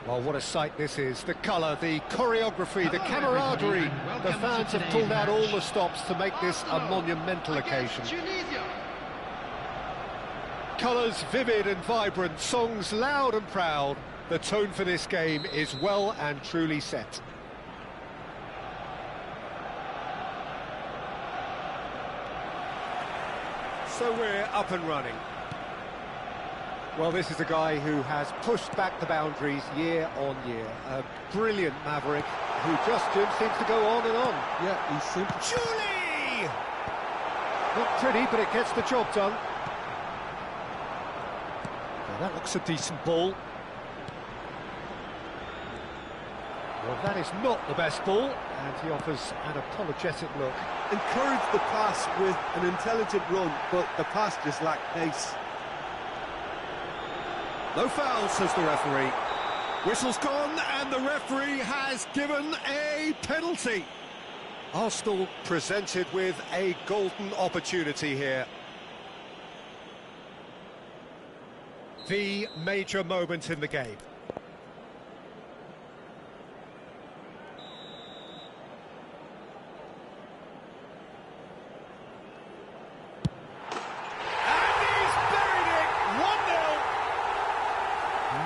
Well, what a sight this is. The colour, the choreography, the camaraderie. The fans have pulled out all the stops to make this a monumental occasion. Colours vivid and vibrant, songs loud and proud. The tone for this game is well and truly set. So we're up and running. Well, this is a guy who has pushed back the boundaries year on year. A brilliant maverick who just seems to go on and on. Yeah, he's simple. Julie! Not pretty, but it gets the job done. Well, that looks a decent ball. Well, that is not the best ball, and he offers an apologetic look. Encouraged the pass with an intelligent run, but the pass just lacked pace. No foul, says the referee. Whistle's gone, and the referee has given a penalty. Arsenal presented with a golden opportunity here. The major moment in the game.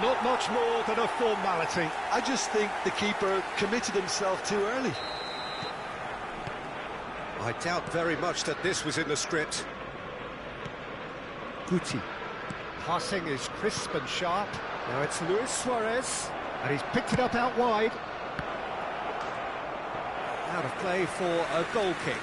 Not much more than a formality. I just think the keeper committed himself too early. I doubt very much that this was in the script. Guti. Passing is crisp and sharp. Now it's Luis Suarez, and he's picked it up out wide. Out of play for a goal kick.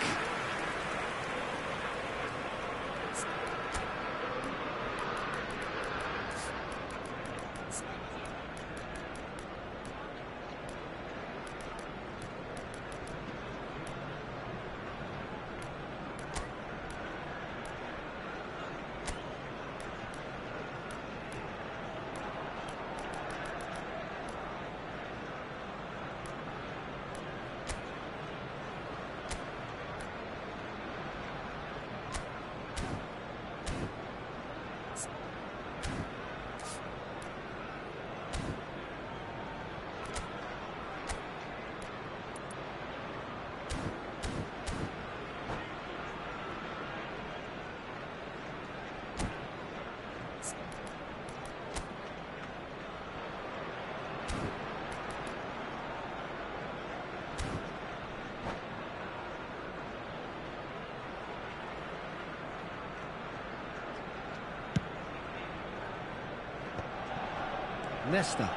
Nesta,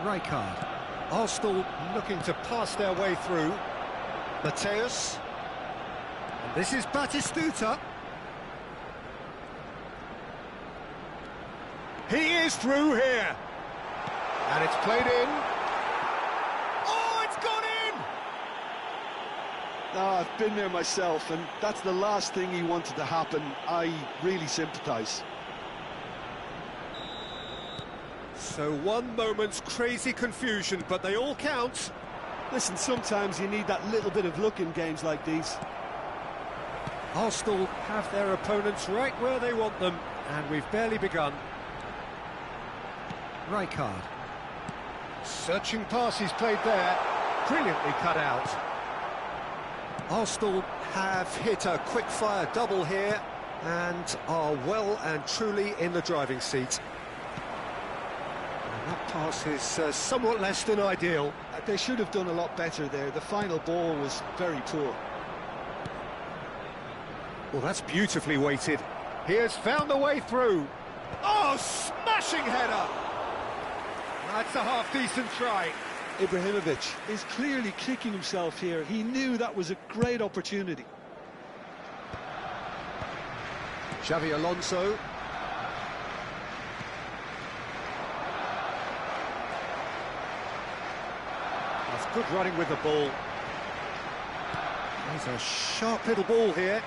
Rijkaard, Arsenal looking to pass their way through. Mateus, and this is Batistuta. He is through here, and it's played in. Oh, it's gone in! I've been there myself, and that's the last thing he wanted to happen. I really sympathise. So one moment's crazy confusion, but they all count. Listen, sometimes you need that little bit of luck in games like these. Arsenal have their opponents right where they want them, and we've barely begun. Rijkaard. Searching pass he's played there, brilliantly cut out. Arsenal have hit a quick-fire double here, and are well and truly in the driving seat. That pass is somewhat less than ideal. They should have done a lot better there. The final ball was very poor. Well, that's beautifully weighted. He has found the way through. Oh, smashing header! That's a half-decent try. Ibrahimovic is clearly kicking himself here. He knew that was a great opportunity. Xavi Alonso. That's good running with the ball. There's a sharp little ball here.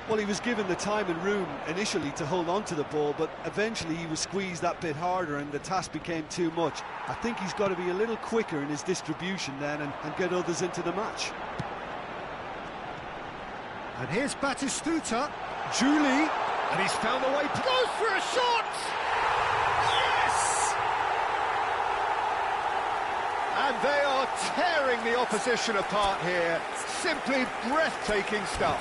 Well, he was given the time and room initially to hold on to the ball, but eventually he was squeezed that bit harder and the task became too much. I think he's got to be a little quicker in his distribution then and get others into the match. And here's Batistuta, Julie, and he's found a way, goes for a shot! Yes! They are tearing the opposition apart here. Simply breathtaking stuff.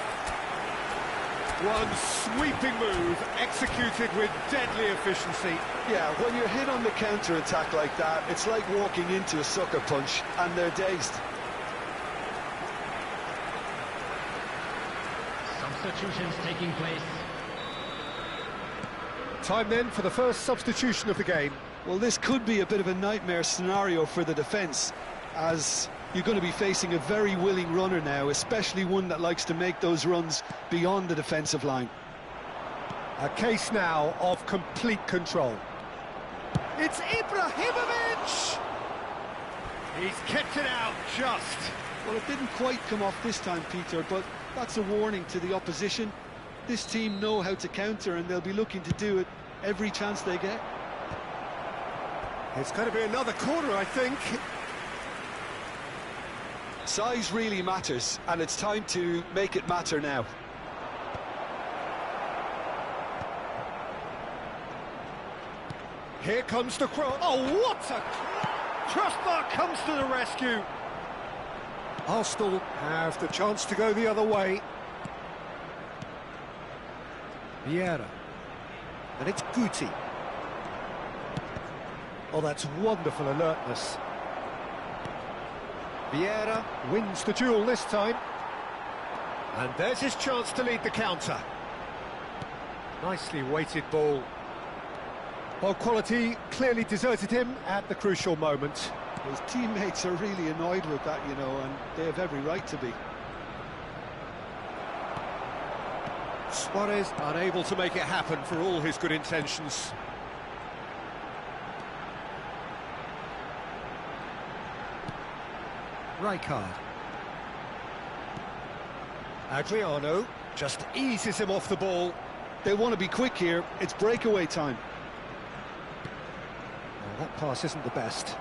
One sweeping move, executed with deadly efficiency. Yeah, when you're hit on the counter-attack like that, it's like walking into a sucker punch, and they're dazed. Substitutions taking place. Time then for the first substitution of the game. Well, this could be a bit of a nightmare scenario for the defence, as you're going to be facing a very willing runner now, especially one that likes to make those runs beyond the defensive line. A case now of complete control. It's Ibrahimovic! He's kept it out just. Well, it didn't quite come off this time, Peter, but that's a warning to the opposition. This team know how to counter, and they'll be looking to do it every chance they get. It's going to be another corner, I think. Size really matters, and it's time to make it matter now. Here comes the cross. Oh, what a crossbar comes to the rescue. Arsenal have the chance to go the other way. Vieira. And it's Guti. Oh, that's wonderful alertness. Vieira wins the duel this time. And there's his chance to lead the counter. Nicely weighted ball. Ball quality clearly deserted him at the crucial moment. His teammates are really annoyed with that, you know, and they have every right to be. Suarez unable to make it happen for all his good intentions. Rijkaard. Adriano just eases him off the ball. They want to be quick here. It's breakaway time. Well, that pass isn't the best.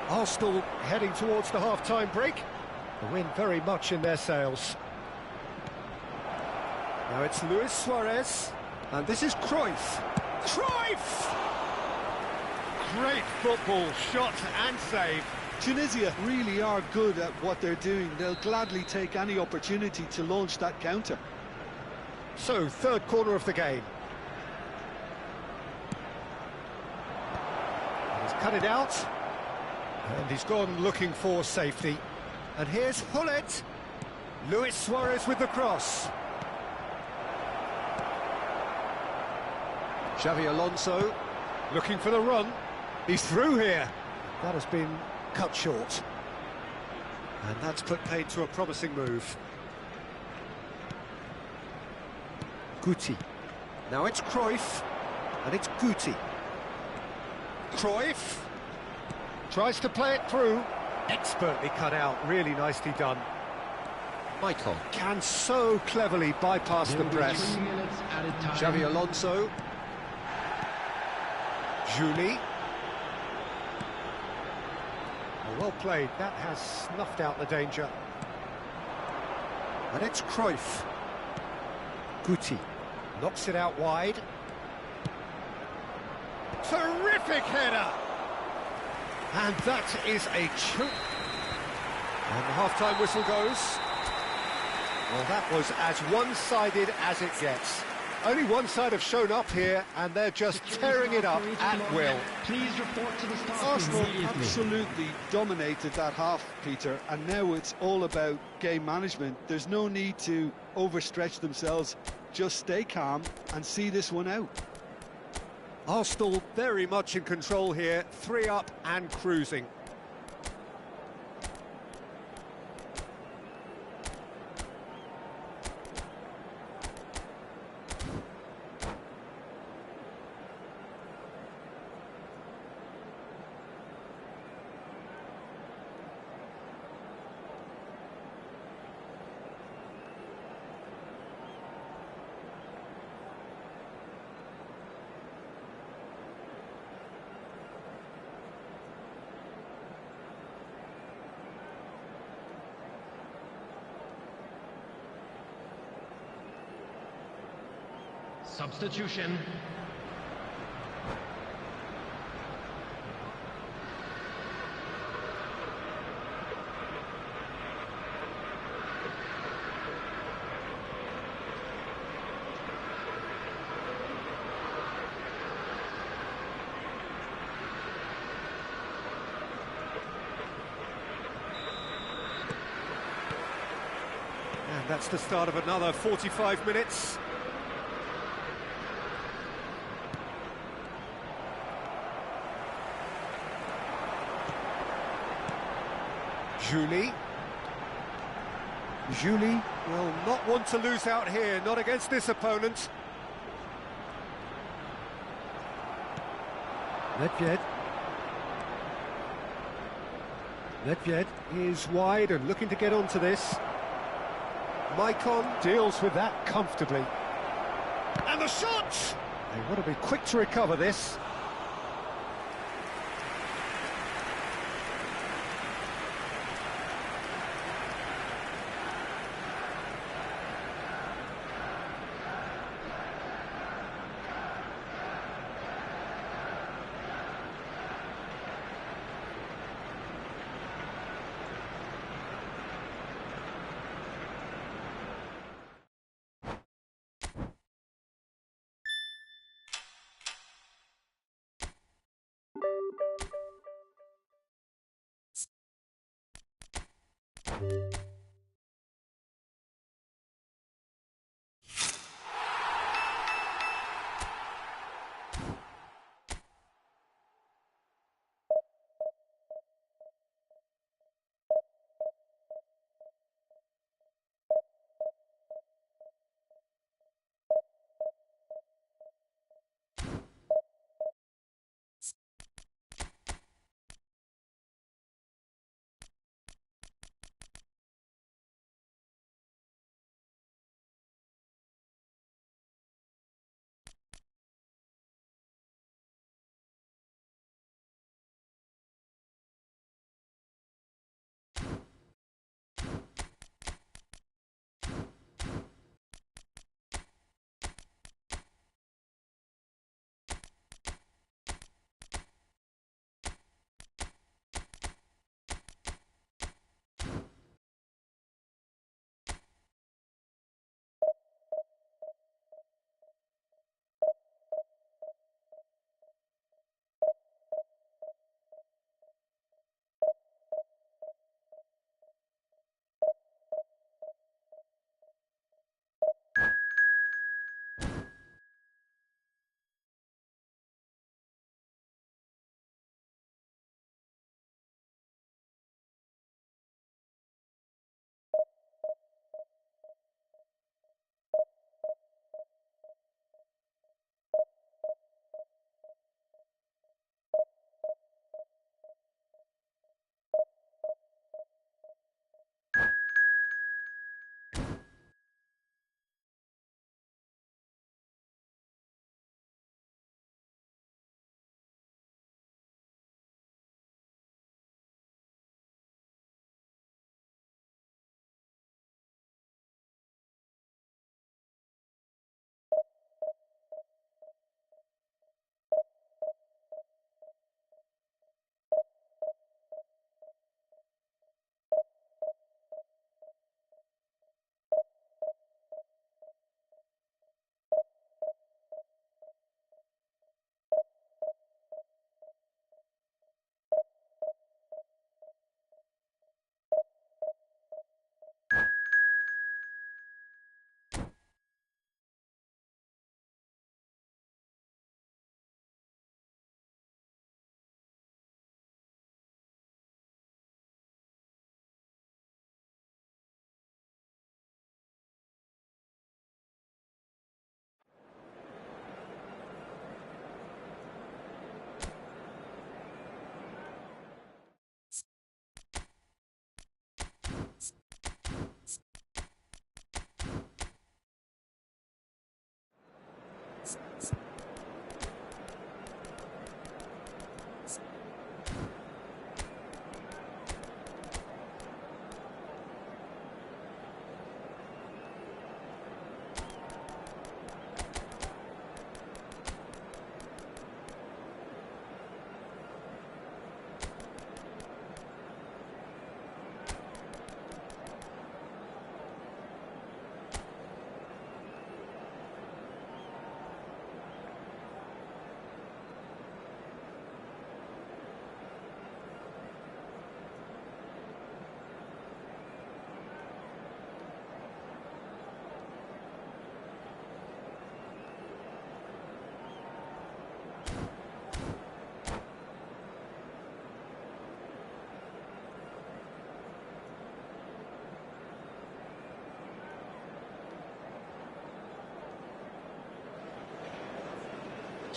Arsenal heading towards the half-time break. The wind very much in their sails. Now it's Luis Suarez, and this is Cruyff. Cruyff! Great football, shot and save. Tunisia really are good at what they're doing. They'll gladly take any opportunity to launch that counter. So, third corner of the game. And he's cut it out. And he's gone looking for safety. And here's Hullet. Luis Suarez with the cross. Xavi Alonso looking for the run. He's through here. That has been cut short. And that's put paid to a promising move. Guti. Now it's Cruyff. And it's Guti. Cruyff. Tries to play it through. Expertly cut out. Really nicely done. Michael can so cleverly bypass the press. Xavi Alonso. Julie. Oh, well played. That has snuffed out the danger. And it's Cruyff. Guti knocks it out wide. Terrific header! And that is a true... And the half-time whistle goes. Well, that was as one-sided as it gets. Only one side have shown up here, and they're just tearing it up at will. Please report to the staff Arsenal immediately. absolutely dominated that half, Peter, and now it's all about game management. There's no need to overstretch themselves. Just stay calm and see this one out. Arsenal very much in control here, 3 up and cruising. Substitution. And that's the start of another 45 minutes. Julie will not want to lose out here, not against this opponent. Nedved is wide and looking to get onto this. Maicon deals with that comfortably. And the shot! They want to be quick to recover this.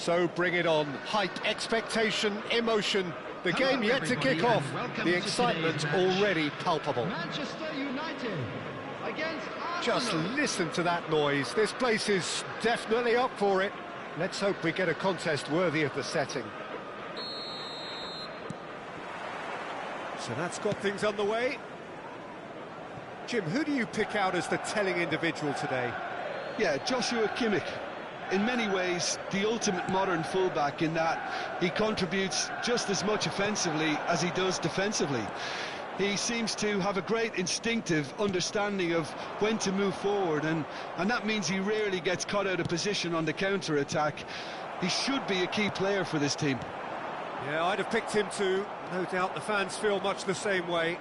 So bring it on. Hype, expectation, emotion. The Hello, game yet to everybody, kick off. and welcome The to excitement today's match. already palpable. Manchester United against Just Arsenal. listen to that noise. This place is definitely up for it. Let's hope we get a contest worthy of the setting. So that's got things underway. Jim, who do you pick out as the telling individual today? Yeah, Joshua Kimmich. In many ways, the ultimate modern fullback in that he contributes just as much offensively as he does defensively. He seems to have a great instinctive understanding of when to move forward, and that means he rarely gets caught out of position on the counter-attack. He should be a key player for this team. Yeah, I'd have picked him too. No doubt the fans feel much the same way.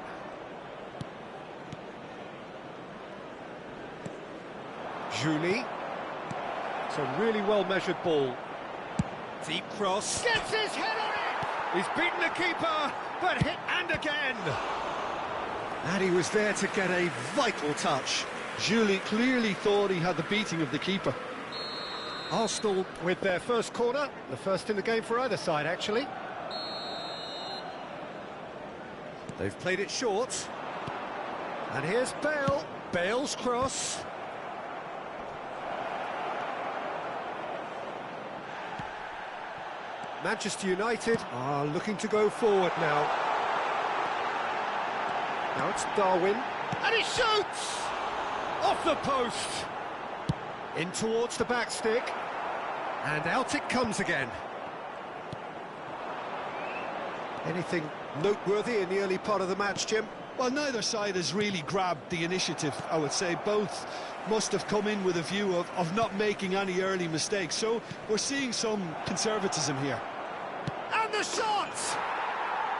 Julie. It's a really well-measured ball. Deep cross. Gets his head on it! He's beaten the keeper, but hit and again. And he was there to get a vital touch. Julie clearly thought he had the beating of the keeper. Arsenal with their first corner, the first in the game for either side, actually. They've played it short. And here's Bale. Bale's cross. Manchester United are looking to go forward now. Now it's Darwin. And he shoots! Off the post! In towards the back stick. And out it comes again. Anything noteworthy in the early part of the match, Jim? Well, neither side has really grabbed the initiative, I would say. Both must have come in with a view of not making any early mistakes. So we're seeing some conservatism here. And the shot!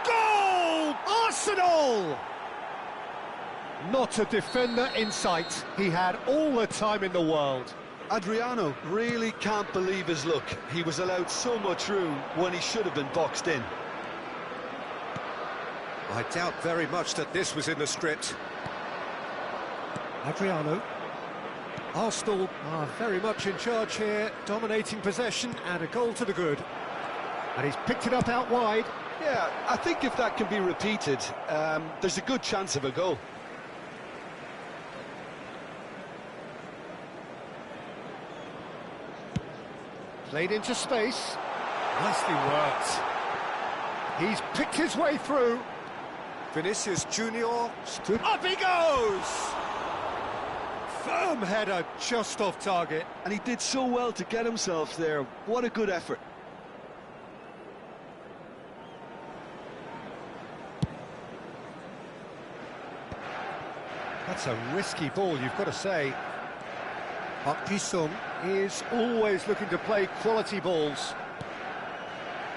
Goal! Arsenal! Not a defender in sight. He had all the time in the world. Adriano really can't believe his luck. He was allowed so much room when he should have been boxed in. I doubt very much that this was in the script. Adriano. Arsenal are very much in charge here, dominating possession and a goal to the good. And he's picked it up out wide. Yeah, I think if that can be repeated, there's a good chance of a goal. Played into space. Nicely worked. He's picked his way through. Vinicius Junior stood up, he goes! Firm header just off target. And he did so well to get himself there. What a good effort. That's a risky ball, you've got to say. Park Ji-sung is always looking to play quality balls.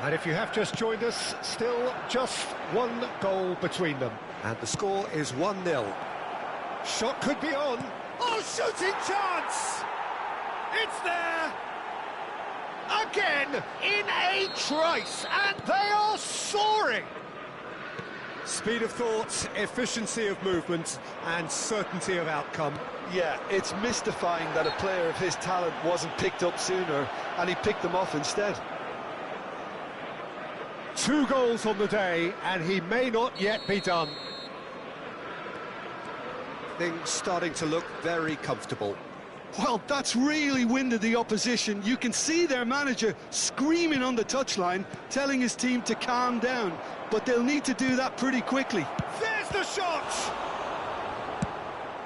And if you have just joined us, still just one goal between them. And the score is 1-0. Shot could be on. Oh, shooting chance! It's there! Again, in a trice, and they are soaring! Speed of thought, efficiency of movement, and certainty of outcome. Yeah, it's mystifying that a player of his talent wasn't picked up sooner, and he picked them off instead. 2 goals on the day, and he may not yet be done. Things starting to look very comfortable. Well, that's really winded the opposition. You can see their manager screaming on the touchline, telling his team to calm down, but they'll need to do that pretty quickly. There's the shot!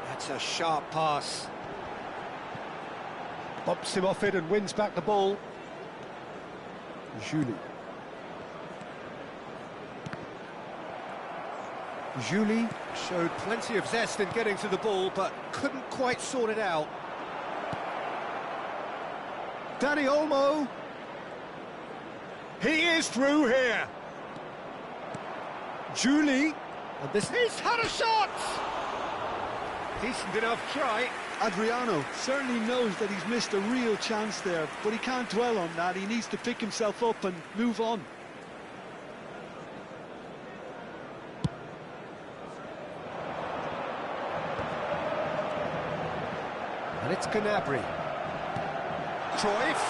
That's a sharp pass. Bumps him off it and wins back the ball. Julie showed plenty of zest in getting to the ball, but couldn't quite sort it out. Danny Olmo. He is through here. Julie. And he's had a shot! Decent enough try. Adriano certainly knows that he's missed a real chance there, but he can't dwell on that. He needs to pick himself up and move on. And it's Gnabry. Cruyff.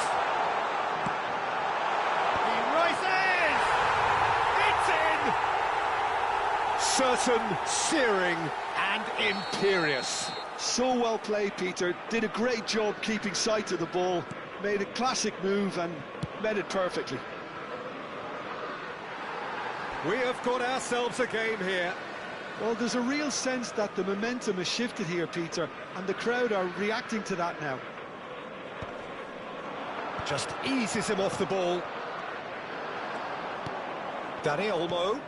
certain, searing and imperious. So well played, Peter. Did a great job keeping sight of the ball, made a classic move and met it perfectly. We have got ourselves a game here. Well, there's a real sense that the momentum has shifted here, Peter, and the crowd are reacting to that now. Just eases him off the ball. Danny Olmo.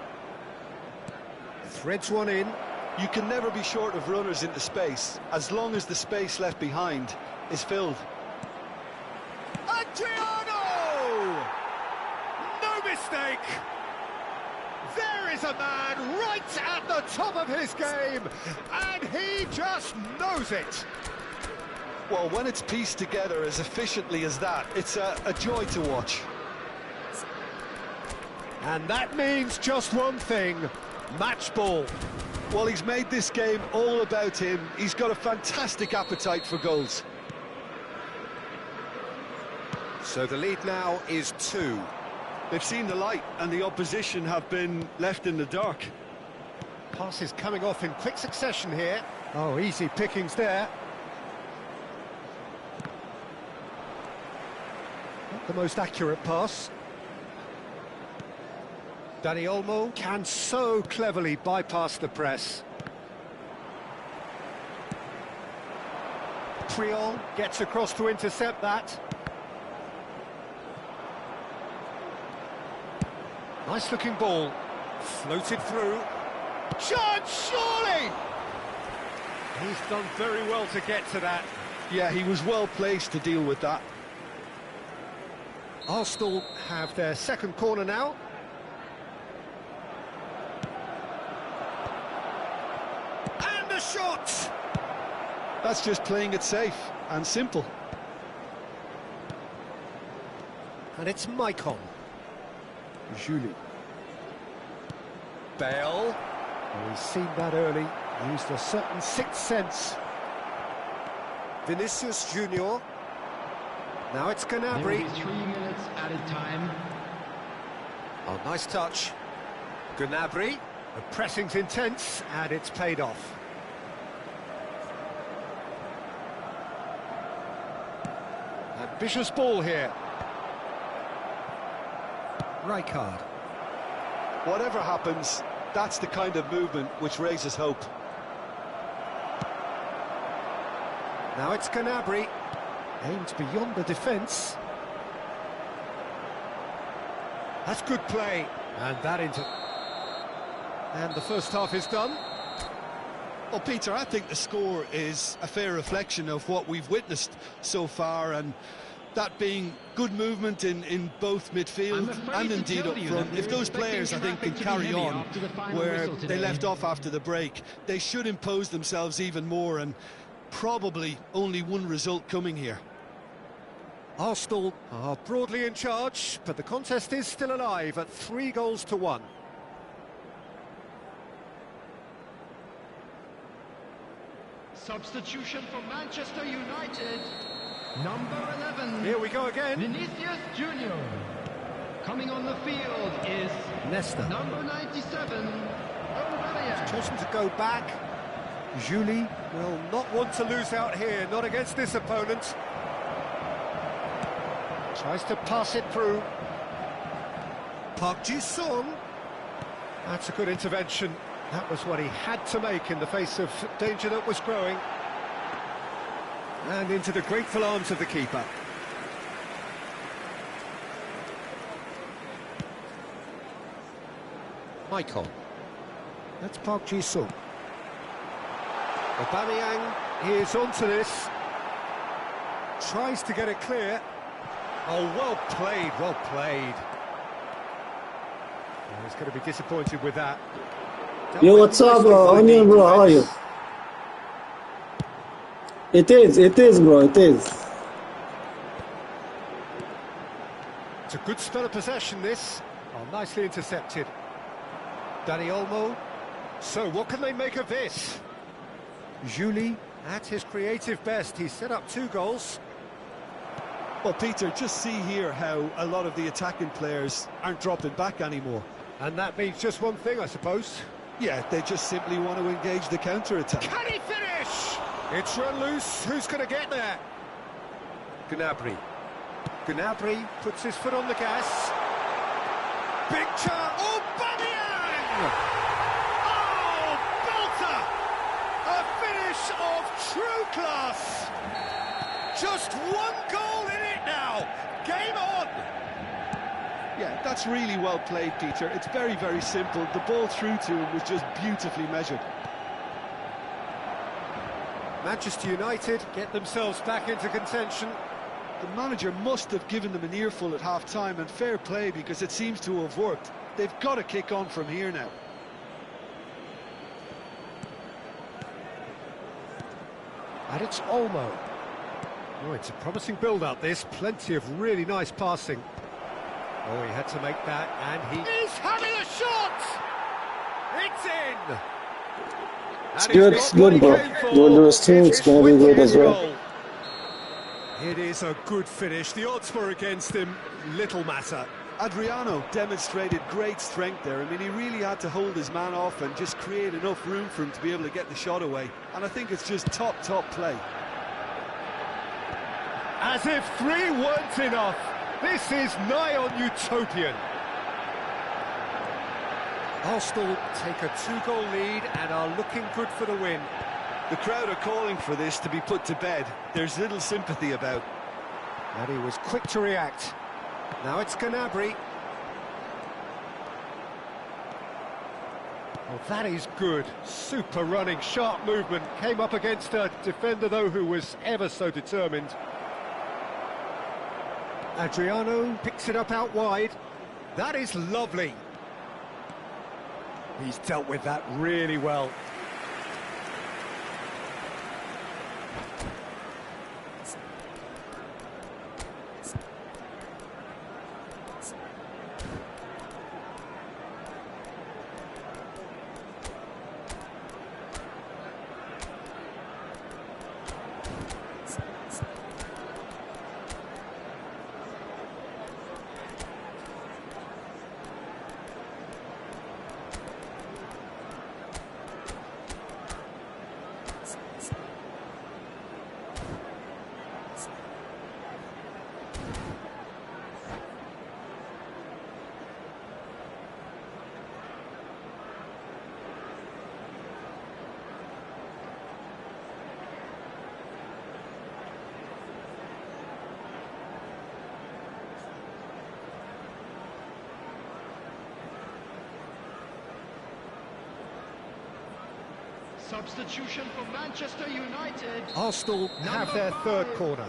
Threads one in. You can never be short of runners into space, as long as the space left behind is filled. Adriano! No mistake! There is a man right at the top of his game, and he just knows it. Well, when it's pieced together as efficiently as that, it's a joy to watch. And that means just one thing, match ball. Well, he's made this game all about him. He's got a fantastic appetite for goals. So the lead now is 2. They've seen the light and the opposition have been left in the dark. Passes coming off in quick succession here. Oh, easy pickings there. Not the most accurate pass. Danny Olmo can so cleverly bypass the press. Triol gets across to intercept that. Nice looking ball, floated through. Chance, surely! He's done very well to get to that. Yeah, he was well placed to deal with that. Arsenal have their second corner now. And a shot! That's just playing it safe and simple. And it's Maicon. Julie. Bale. Oh, he's seen that early. Used a certain sixth sense. Vinicius Junior. Now it's Gnabry. There will be 3 minutes added time. Oh, nice touch. Gnabry. The pressing's intense, and it's paid off. Ambitious ball here. Rijkaard. Whatever happens, that's the kind of movement which raises hope. Now it's Gnabry. Aimed beyond the defence. That's good play. And that into... And the first half is done. Well, Peter, I think the score is a fair reflection of what we've witnessed so far, and that being good movement in both midfield and indeed up front. If those players, I think, can carry on where they left off after the break, they should impose themselves even more, and probably only one result coming here. Arsenal are broadly in charge, but the contest is still alive at 3-1. Substitution for Manchester United. Number 11. Here we go again. Vinicius Junior. Coming on the field is Nesta. number 97. He's chosen to go back. Julie will not want to lose out here, not against this opponent. Tries to pass it through. Park Ji-sung. That's a good intervention. That was what he had to make in the face of danger that was growing. And into the grateful arms of the keeper. Maicon. That's Park Ji-sung. Aubameyang is onto this. Tries to get it clear. Oh, well played, well played. Oh, he's going to be disappointed with that. Yo, what's up, bro? Onion, bro, how are you? It is, bro, it is. It's a good spell of possession, this. Oh, nicely intercepted. Danny Olmo. So, what can they make of this? Julie, at his creative best, he's set up 2 goals. Well, Peter, just see here how a lot of the attacking players aren't dropping back anymore. And that means just one thing, I suppose. Yeah, they just simply want to engage the counter-attack. Can he finish? It's run loose. Who's going to get there? Gnabry. Gnabry puts his foot on the gas. Big chance. Oh, Bamiyang! Oh, belter! A finish of true class. Just one goal in it now. Game on. Yeah, that's really well played, Peter. It's very, very simple. The ball through to him was just beautifully measured. Manchester United get themselves back into contention. The manager must have given them an earful at half-time, and fair play, because it seems to have worked. They've got to kick on from here now. And it's Olmo. Oh, it's a promising build-up, this. Plenty of really nice passing. Oh, he had to make that, and he's having a shot! It's in! It's good, it's good, bro. Don't do this team, it's going to be good as well. It is a good finish. The odds were against him. Little matter. Adriano demonstrated great strength there. I mean, he really had to hold his man off and just create enough room for him to be able to get the shot away. And I think it's just top play. As if 3 weren't enough. This is nigh on utopian. Arsenal take a 2-goal lead and are looking good for the win. The crowd are calling for this to be put to bed. There's little sympathy about. And he was quick to react. Now it's Gnabry. Oh, that is good. Super running, sharp movement. Came up against a defender, though, who was ever so determined. Adriano picks it up out wide. That is lovely. He's dealt with that really well. Substitution for Manchester United. Arsenal have their third corner.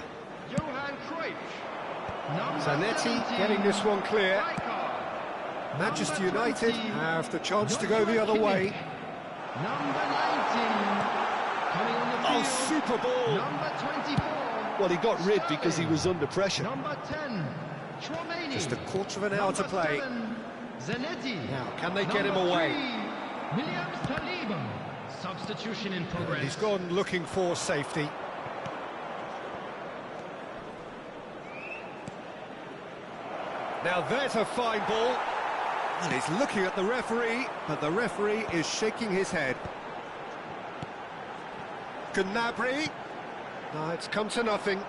Johan Cruyff. Zanetti getting this one clear. Manchester United have the chance to go the other way. Number 19. Coming on the field. Oh, super ball. Number 24. Well, he got rid because he was under pressure. Number 10. Chouameni. Just a quarter of an hour to play. 7, Zanetti. Now, can they get him away? 3, Williams Saliba. Substitution in progress. He's gone looking for safety. Now there's a fine ball. And he's looking at the referee, but the referee is shaking his head. Gnabry. No, it's come to nothing.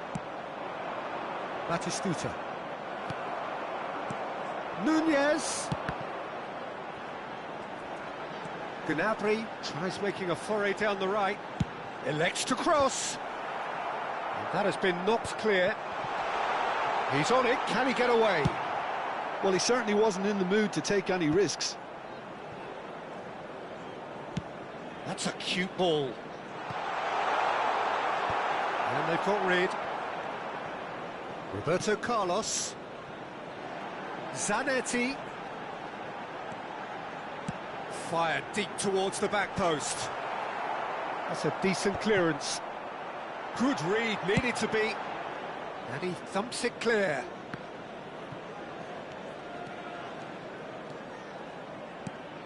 Batistuta. Nunez. Gnabry tries making a foray down the right, elects to cross. And that has been knocked clear. He's on it, can he get away? Well, he certainly wasn't in the mood to take any risks. That's a cute ball. And they've got rid. Roberto Carlos. Zanetti. Fired deep towards the back post. That's a decent clearance. Good read, needed to be. And he thumps it clear.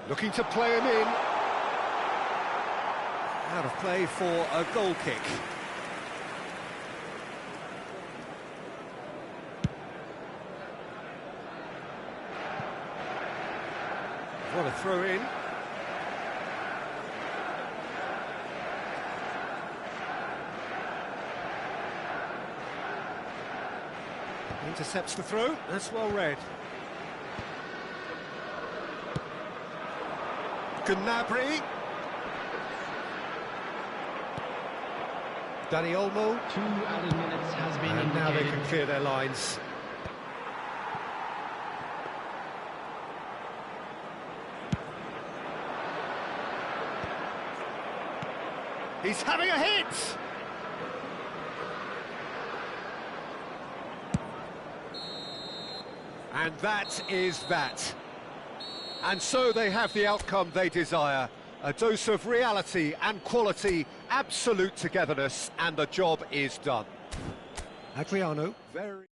Looking to play him in. Out of play for a goal kick. What a throw in. Intercepts the throw. That's well read. Gnabry. Dani Olmo. 2 added minutes has been And now they indicated. can clear their lines. He's having a hit! And that is that. And so they have the outcome they desire. A dose of reality and quality, absolute togetherness, and the job is done. Adriano, very...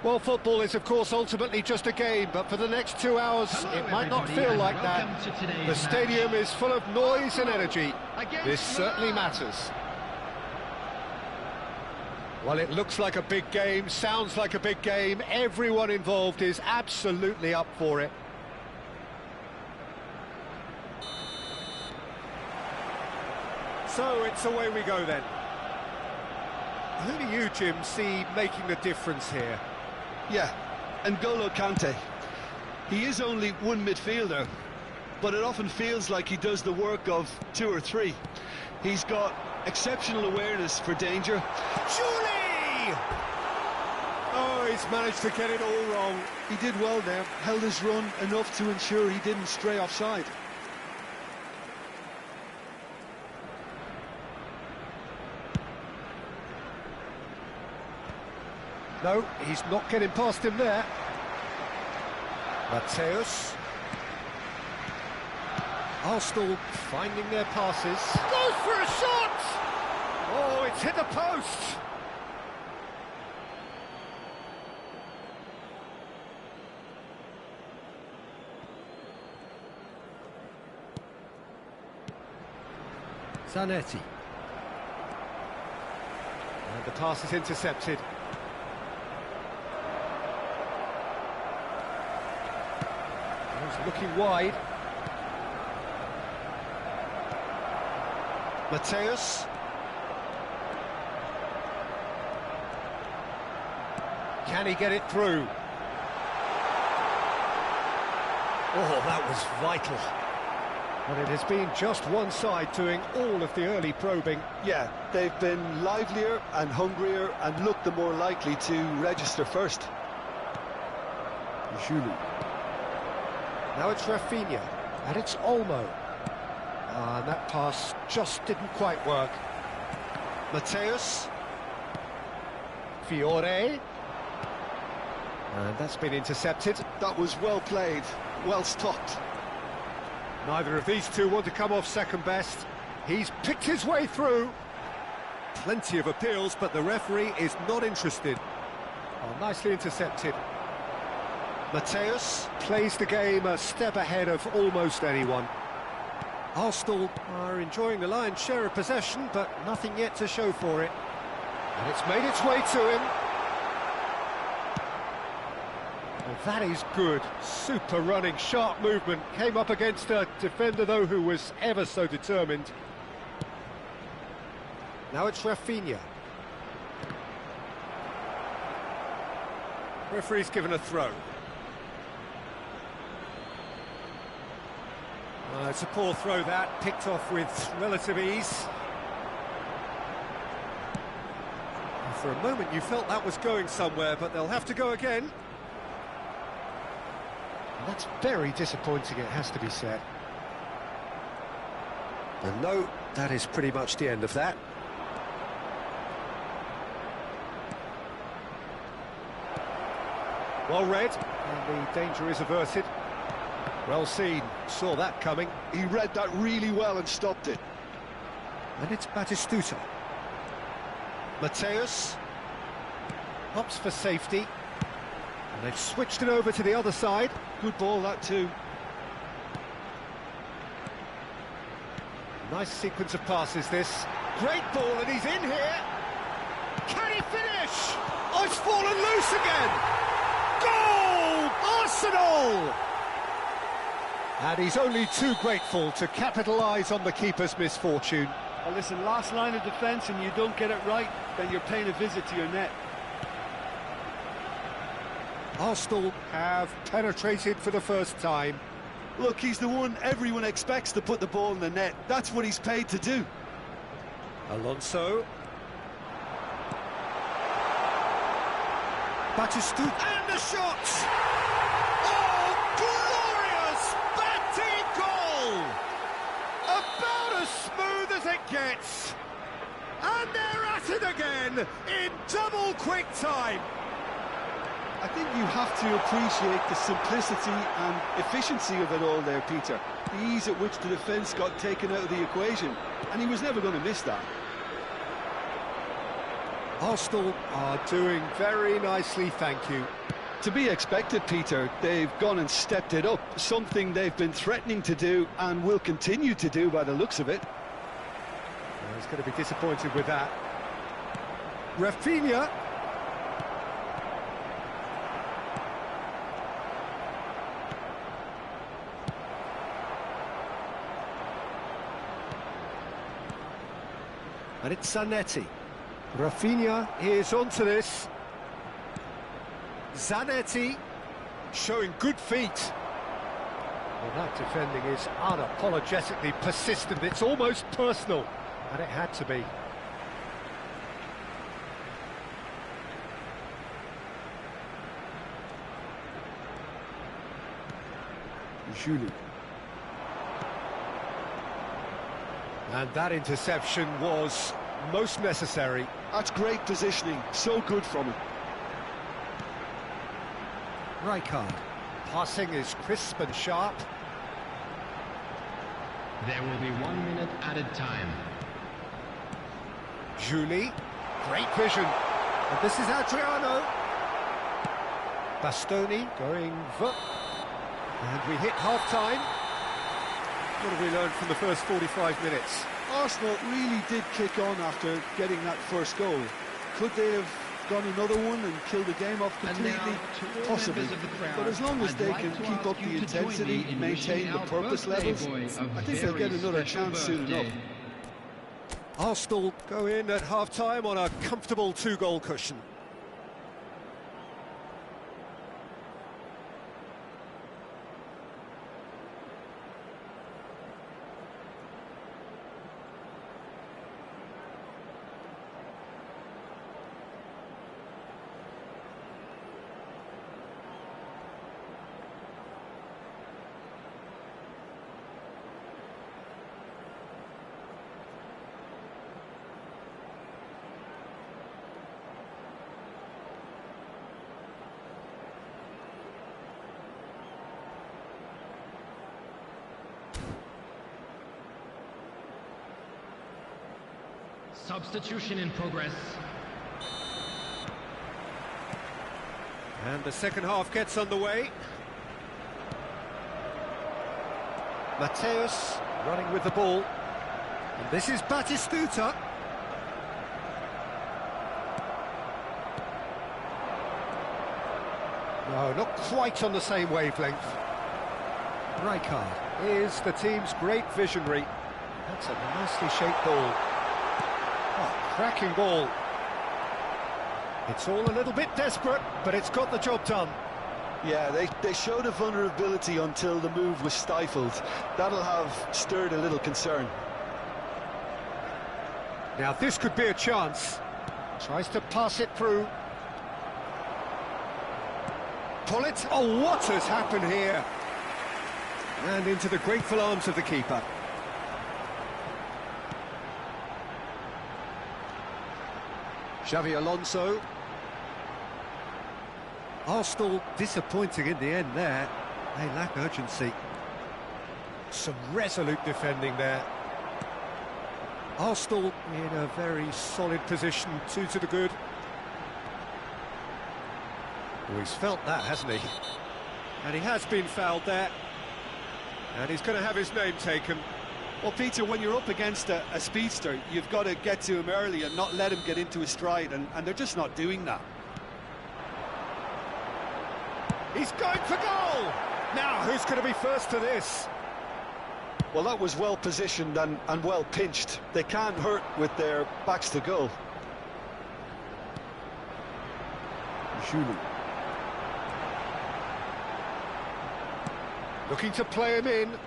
Well, football is, of course, ultimately just a game, but for the next 2 hours, it might not feel like that. The stadium is full of noise and energy. This certainly matters. Well, it looks like a big game, sounds like a big game. Everyone involved is absolutely up for it. So it's away we go then. Who do you, Jim, see making the difference here? Yeah, N'Golo Kante. He is only one midfielder, but it often feels like he does the work of 2 or 3. He's got exceptional awareness for danger. Surely! Oh, he's managed to get it all wrong. He did well there, held his run enough to ensure he didn't stray offside. No, he's not getting past him there. Mateus. Arsenal finding their passes. Goes for a shot! Oh, it's hit the post! Zanetti. And the pass is intercepted. Looking wide. Mateus. Can he get it through? Oh, that was vital. But it has been just one side doing all of the early probing. Yeah, they've been livelier and hungrier and looked the more likely to register first. Julie. Now it's Rafinha, and it's Olmo. And that pass just didn't quite work. Mateus. Fiore. And that's been intercepted. That was well played, well stopped. Neither of these two want to come off second best. He's picked his way through. Plenty of appeals, but the referee is not interested. Oh, nicely intercepted. Mateus plays the game a step ahead of almost anyone. Arsenal are enjoying the lion's share of possession, but nothing yet to show for it. And it's made its way to him. Well, that is good. Super running, sharp movement. Came up against a defender, though, who was ever so determined. Now it's Rafinha. Referee's given a throw. It's a poor throw that, picked off with relative ease. And for a moment you felt that was going somewhere, but they'll have to go again. And that's very disappointing, it has to be said. And no, that is pretty much the end of that. Well read, and the danger is averted. Well seen, saw that coming. He read that really well and stopped it. And it's Batistuta. Mateus. Hops for safety. And they've switched it over to the other side. Good ball, that too. Nice sequence of passes, this. Great ball, and he's in here. Can he finish? Oh, it's fallen loose again. Goal! Arsenal! And he's only too grateful to capitalise on the keeper's misfortune. Well, listen, last line of defence and you don't get it right, then you're paying a visit to your net. Arsenal have penetrated for the first time. Look, he's the one everyone expects to put the ball in the net. That's what he's paid to do. Alonso. Batistuta. And the shots! Oh, glorious Batty goal! About as smooth as it gets. And they're at it again in double quick time. I think you have to appreciate the simplicity and efficiency of it all there, Peter. The ease at which the defence got taken out of the equation, and he was never going to miss that. Arsenal are doing very nicely, thank you. To be expected, Peter. They've gone and stepped it up, something they've been threatening to do and will continue to do by the looks of it. Well, he's going to be disappointed with that. Rafinha. And it's Zanetti. Rafinha is onto this. Zanetti showing good feet. Well, that defending is unapologetically persistent. It's almost personal, and it had to be. Julie. And that interception was most necessary. That's great positioning, so good from him. Rijkaard. Passing is crisp and sharp. There will be 1 minute added time. Julie. Great vision. And this is Adriano. Bastoni going... And we hit half-time. What have we learned from the first 45 minutes? Arsenal really did kick on after getting that first goal. Could they have gone another one and killed the game off completely? Possibly. But as long as they can keep up the intensity, maintain the purpose levels, I think they'll get another chance soon enough. Arsenal go in at half-time on a comfortable 2-goal cushion. Substitution in progress. And the second half gets underway. Mateus running with the ball. And this is Batistuta. No, not quite on the same wavelength. Rijkaard is the team's great visionary. That's a nicely shaped ball. Oh, cracking ball. It's all a little bit desperate, but it's got the job done. Yeah, they showed a vulnerability until the move was stifled. That'll have stirred a little concern. Now this could be a chance. Tries to pass it through. Pull it. Oh, what has happened here? And into the grateful arms of the keeper. Xavi Alonso. Arsenal disappointing in the end there. They lack urgency. Some resolute defending there. Arsenal in a very solid position, 2 to the good. Well, he's felt that, hasn't he? And he has been fouled there. And he's going to have his name taken. Well, Peter, when you're up against a speedster, you've got to get to him early and not let him get into his stride, and they're just not doing that. He's going for goal! Now, who's going to be first to this? Well, that was well positioned and well pinched. They can't hurt with their backs to goal. Julie. Looking to play him in.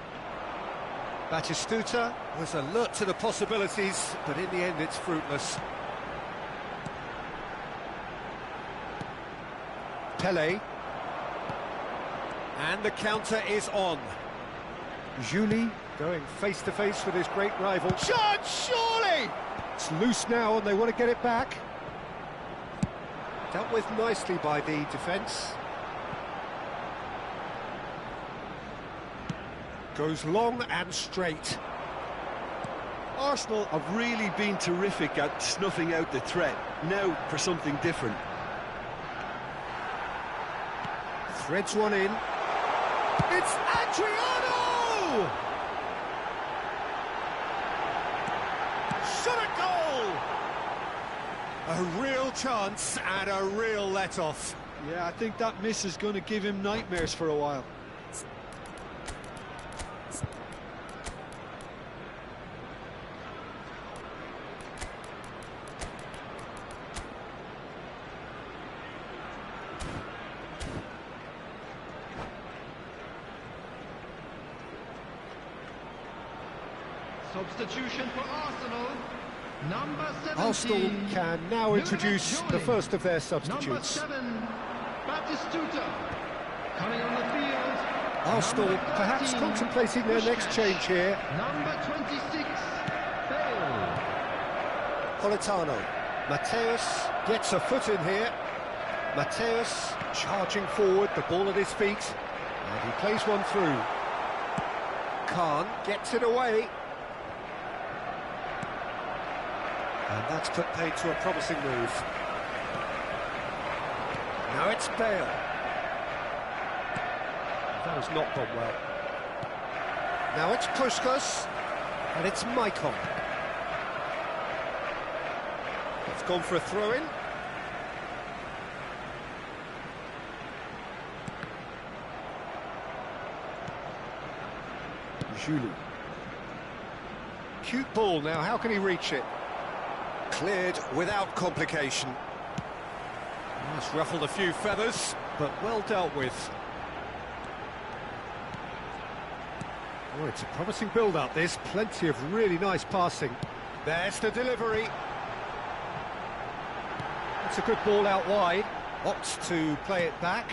Batistuta was alert to the possibilities, but in the end it's fruitless. Pele. And the counter is on. Julie going face-to-face with his great rival. Shot, surely! It's loose now and they want to get it back. Dealt with nicely by the defence. Goes long and straight. Arsenal have really been terrific at snuffing out the threat. Now for something different. Threads one in. It's Adriano! Shot a goal! A real chance and a real let-off. Yeah, I think that miss is going to give him nightmares for a while. Substitution for Arsenal. Number 17. Arsenal can now introduce the first of their substitutes. Number 7, Batistuta. Coming on the field. Arsenal perhaps contemplating their next change here. Number 26, Bale. Politano. Mateus gets a foot in here. Mateus charging forward, the ball at his feet. And he plays one through. Khan gets it away. And that's put paid to a promising move. Now it's Bale. That has not gone well. Now it's Puskas, and it's Maicon. It's gone for a throw-in. Julie. Cute ball now, how can he reach it? Cleared without complication. That's ruffled a few feathers, but well dealt with. Oh, it's a promising build-up, this. Plenty of really nice passing. There's the delivery. It's a good ball out wide. Opts to play it back.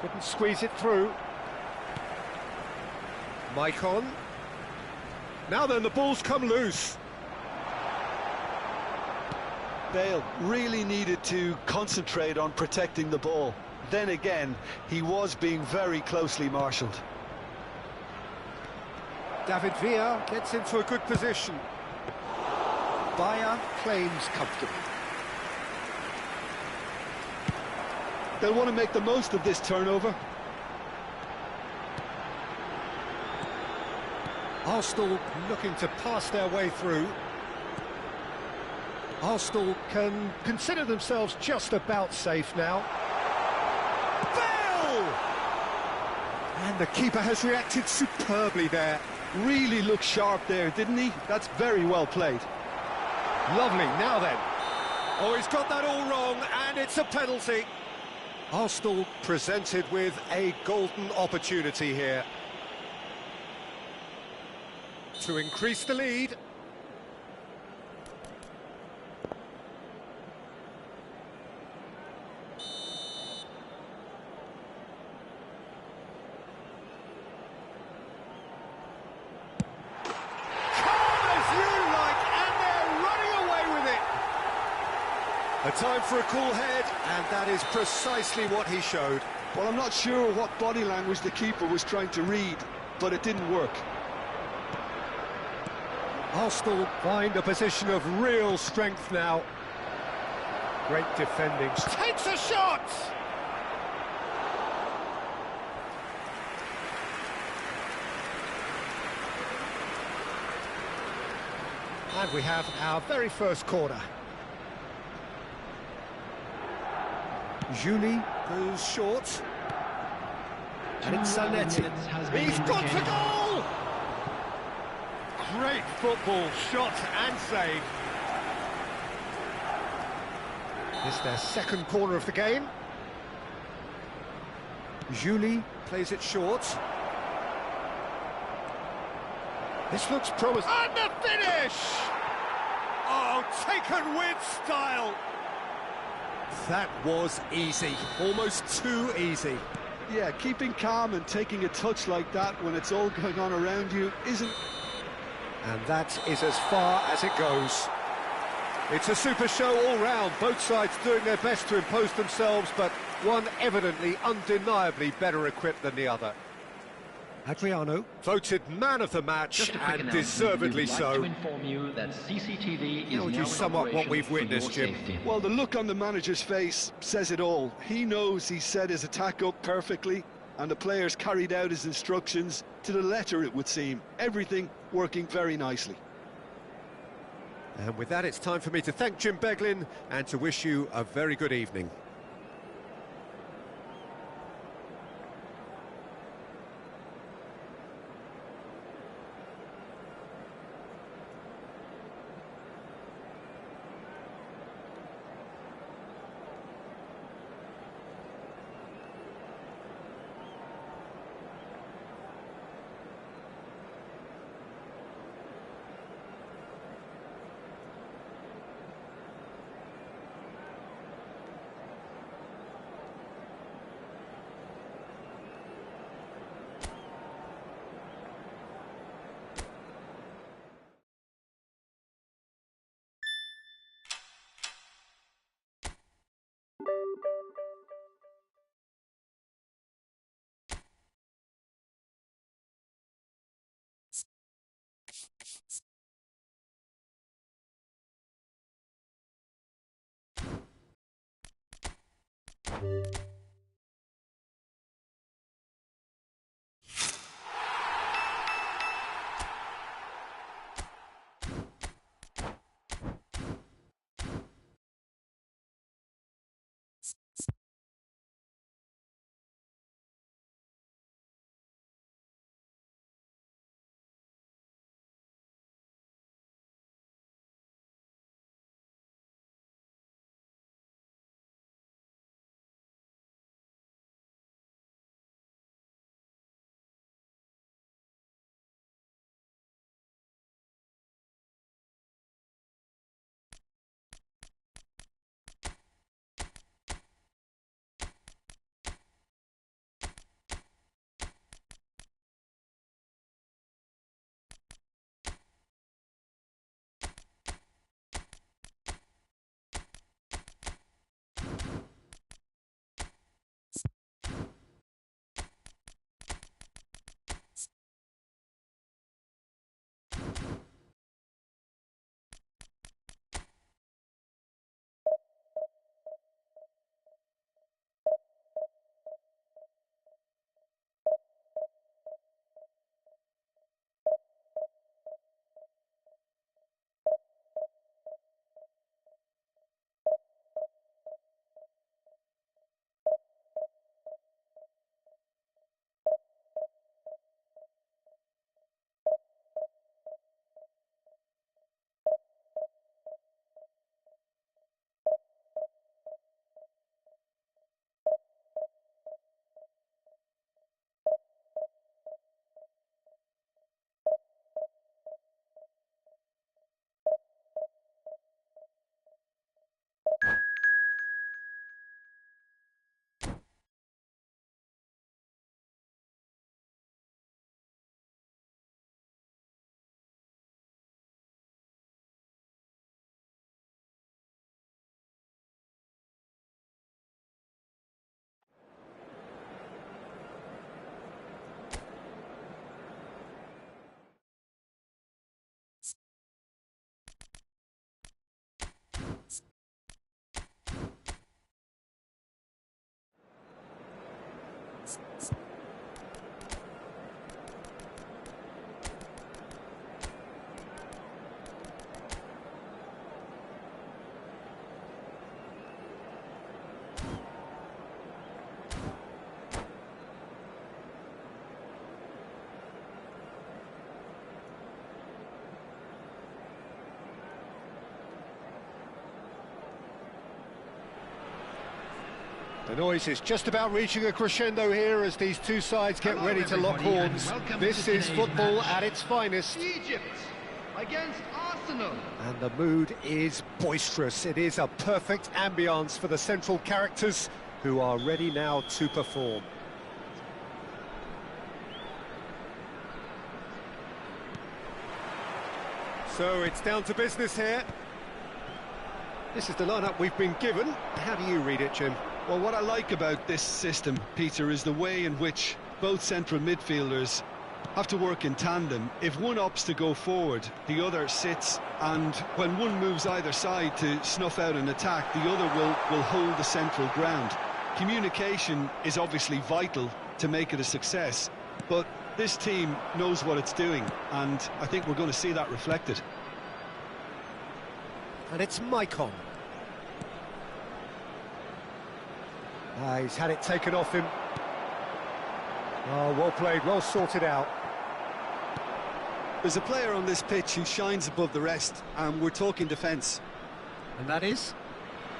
Couldn't squeeze it through. Maicon. Now then, the ball's come loose. Bale really needed to concentrate on protecting the ball. Then again, he was being very closely marshalled. David Villa gets into a good position. Bayer claims comfortably. They'll want to make the most of this turnover. Arsenal looking to pass their way through. Arsenal can consider themselves just about safe now. Bale! And the keeper has reacted superbly there. Really looked sharp there, didn't he? That's very well played. Lovely, now then. Oh, he's got that all wrong, and it's a penalty. Arsenal presented with a golden opportunity here to increase the lead. A time for a cool head, and that is precisely what he showed. Well, I'm not sure what body language the keeper was trying to read, but it didn't work. Arsenal find a position of real strength now. Great defending. Takes a shot! And we have our very first corner. Julie goes short. And it's Zanetti. He's got the goal! Great football, shot and save. This is their second corner of the game. Julie plays it short. This looks promising. And the finish! Oh, taken with style. That was easy, almost too easy. Yeah, keeping calm and taking a touch like that when it's all going on around you isn't... And that is as far as it goes. It's a super show all round, both sides doing their best to impose themselves, but one evidently, undeniably better equipped than the other. Adriano, voted man of the match, and deservedly so. To inform you that CCTV is How would you now sum in up what operation we've for witnessed, your Jim? safety. Well, the look on the manager's face says it all. He knows he set his attack up perfectly, and the players carried out his instructions to the letter, it would seem. Everything working very nicely. And with that, it's time for me to thank Jim Beglin and to wish you a very good evening. The noise is just about reaching a crescendo here as these two sides get ready to lock horns. This is football match. at its finest. Egypt against Arsenal. And the mood is boisterous. It is a perfect ambience for the central characters who are ready now to perform. So it's down to business here. This is the lineup we've been given. How do you read it, Jim? Well, what I like about this system, Peter, is the way in which both central midfielders Have to work in tandem. If one opts to go forward, the other sits, and when one moves either side to snuff out an attack, the other will hold the central ground. Communication is obviously vital to make it a success, but this team knows what it's doing, and I think we're going to see that reflected. And it's Maicon. He's had it taken off him. Oh, well played, well sorted out. There's a player on this pitch who shines above the rest, and we're talking defence. And that is?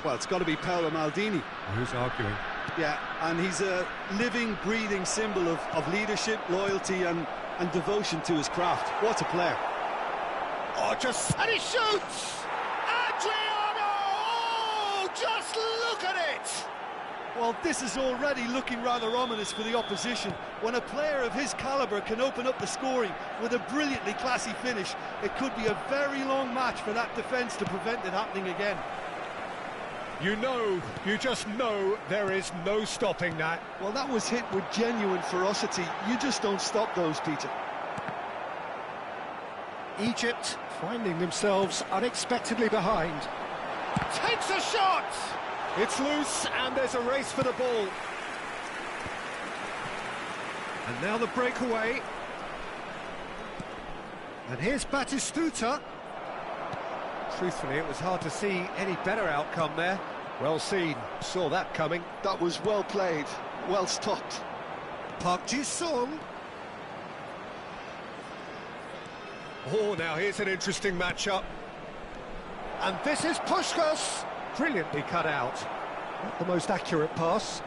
Well, it's got to be Paolo Maldini. Who's arguing? Yeah, and he's a living, breathing symbol of leadership, loyalty and devotion to his craft. What a player. Oh, and he shoots! Adriano! Oh, just look at it! Well, this is already looking rather ominous for the opposition. When a player of his calibre can open up the scoring with a brilliantly classy finish, it could be a very long match for that defence to prevent it happening again. You just know there is no stopping that. Well, that was hit with genuine ferocity. You just don't stop those, Peter. Egypt finding themselves unexpectedly behind. Takes a shot! It's loose, and there's a race for the ball. And now the breakaway. And here's Batistuta. Truthfully, it was hard to see any better outcome there. Well seen, saw that coming. That was well played, well stopped. Park Ji-sung. Oh, now here's an interesting matchup. And this is Puskás. Brilliantly cut out. Not the most accurate pass.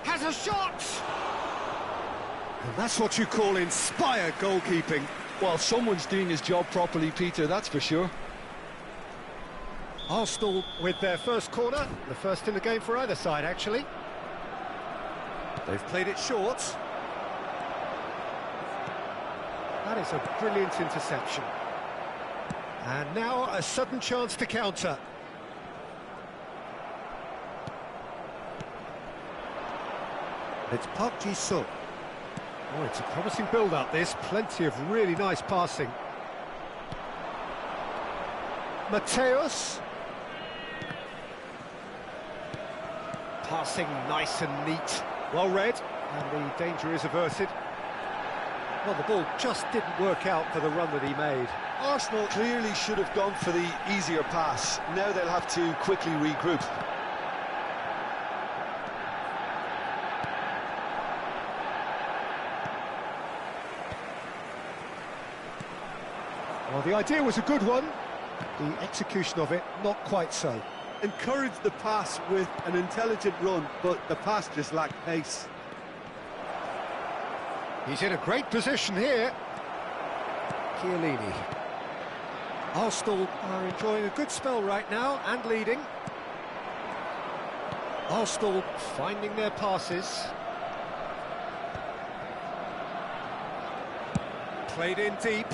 Has a shot! And that's what you call inspired goalkeeping. Well, someone's doing his job properly, Peter, that's for sure. Arsenal with their first corner, the first in the game for either side, actually. They've played it short. That is a brilliant interception. And now a sudden chance to counter. It's Park Ji-sung. Oh, it's a promising build-up, this. Plenty of really nice passing. Mateus. Passing nice and neat. Well read, and the danger is averted. Well, the ball just didn't work out for the run that he made. Arsenal clearly should have gone for the easier pass. Now they'll have to quickly regroup. Well, the idea was a good one. The execution of it, not quite so. Encouraged the pass with an intelligent run, but the pass just lacked pace. He's in a great position here. Chiellini. Arsenal are enjoying a good spell right now and leading. Arsenal finding their passes. Played in deep.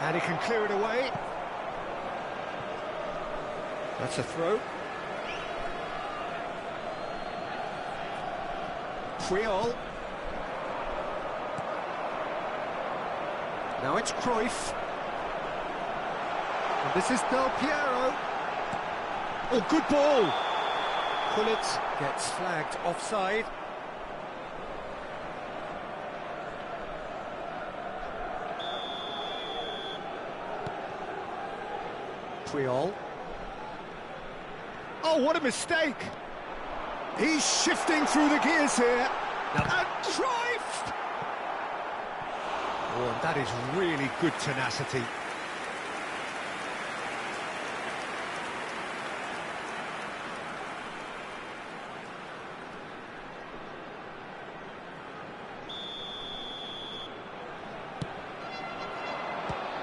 And he can clear it away. That's a throw. Puyol. Now it's Cruyff. And this is Del Piero. Oh, good ball. Pullet gets flagged offside. Puyol. Oh, what a mistake! He's shifting through the gears here. Now, and Cruyff! Oh, and that is really good tenacity.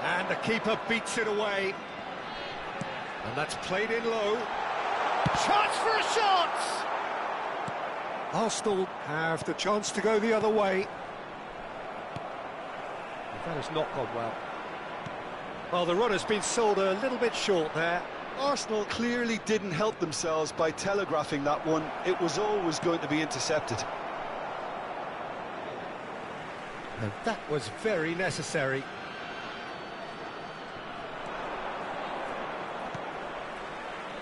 And the keeper beats it away. And that's played in low. Chance for a shot! Arsenal have the chance to go the other way. That has not gone well. Well, the run has been sold a little bit short there. Arsenal clearly didn't help themselves by telegraphing that one. It was always going to be intercepted. And that was very necessary.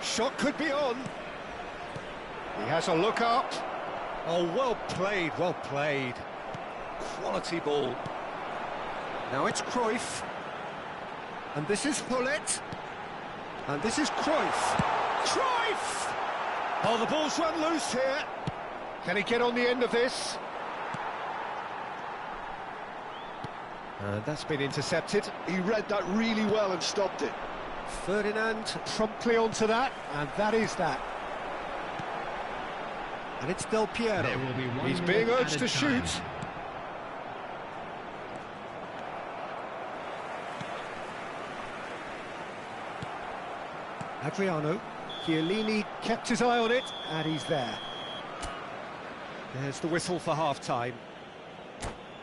Shot could be on. He has a look up. Oh, well played, well played. Quality ball. Now it's Cruyff. And this is Hullet. And this is Cruyff. Cruyff! Oh, the ball's run loose here. Can he get on the end of this? And that's been intercepted. He read that really well and stopped it. Ferdinand promptly onto that, and that is that. And it's Del Piero. There will be 1 He's minute being urged at to a time. shoot. Adriano. Chiellini kept his eye on it, and he's there. There's the whistle for half-time.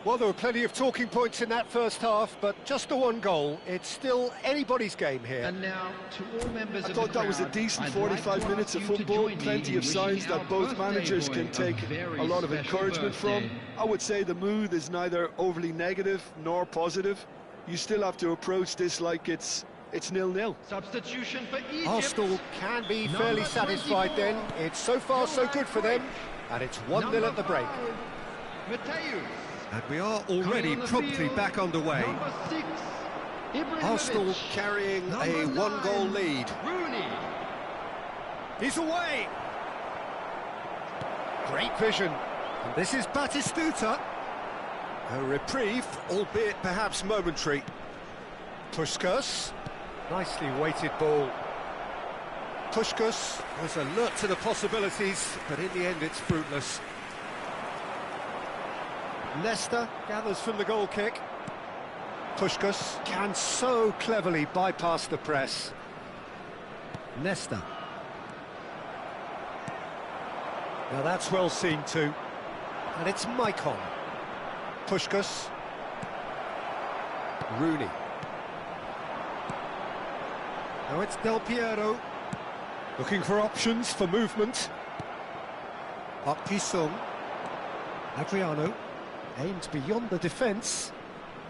Well, there were plenty of talking points in that first half, but just the one goal. It's still anybody's game here. And now, to all members I of thought the that was a crowd, decent I'd 45 like to minutes of ask you to football, join me plenty in of signs wishing that our both birthday managers boy can take very a lot of special encouragement from. birthday. I would say the mood is neither overly negative nor positive. You still have to approach this like it's 0-0. Substitution for Egypt. Arsenal can be Number fairly satisfied 24. then. It's so far so good for them, and it's 1-0 at the break. Mateus. And we are already promptly back underway. Number 6. Ibrahimovic. Arsenal carrying a Number 1-goal 9. lead. Rooney. He's away. Great vision. And this is Batistuta. A reprieve, albeit perhaps momentary. Puskas. Nicely weighted ball. Puskas was alert to the possibilities, but in the end it's fruitless. Nesta gathers from the goal kick. Puskas can so cleverly bypass the press. Nesta. Now that's well seen too. And it's Maicon. Puskas. Rooney. Now it's Del Piero. Looking for options for movement. Park Ji-sung. Adriano. Aimed beyond the defence.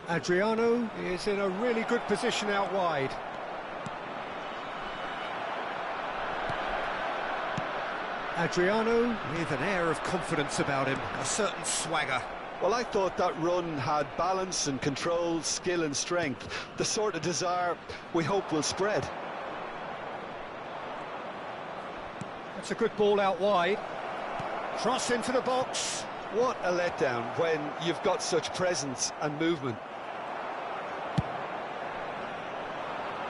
Adriano is in a really good position out wide. Adriano with an air of confidence about him, a certain swagger. Well, I thought that run had balance and control, skill and strength. The sort of desire we hope will spread. That's a good ball out wide. Cross into the box. What a letdown when you've got such presence and movement.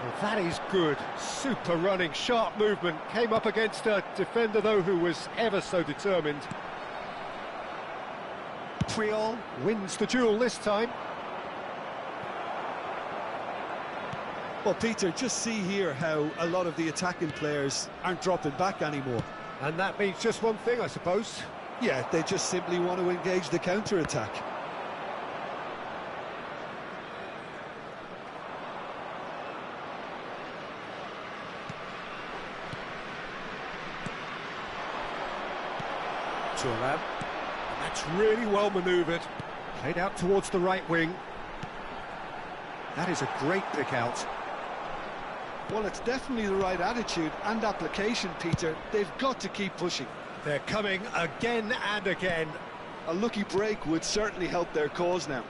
Well, that is good. Super running, sharp movement. Came up against a defender, though, who was ever so determined. Puyol wins the duel this time. Well, Peter, just see here how a lot of the attacking players aren't dropping back anymore. And that means just one thing, I suppose. Yeah, they just simply want to engage the counter-attack. Thuram. That's really well manoeuvred. Played out towards the right wing. That is a great pick out. Well, it's definitely the right attitude and application, Peter. They've got to keep pushing. They're coming again and again. A lucky break would certainly help their cause now.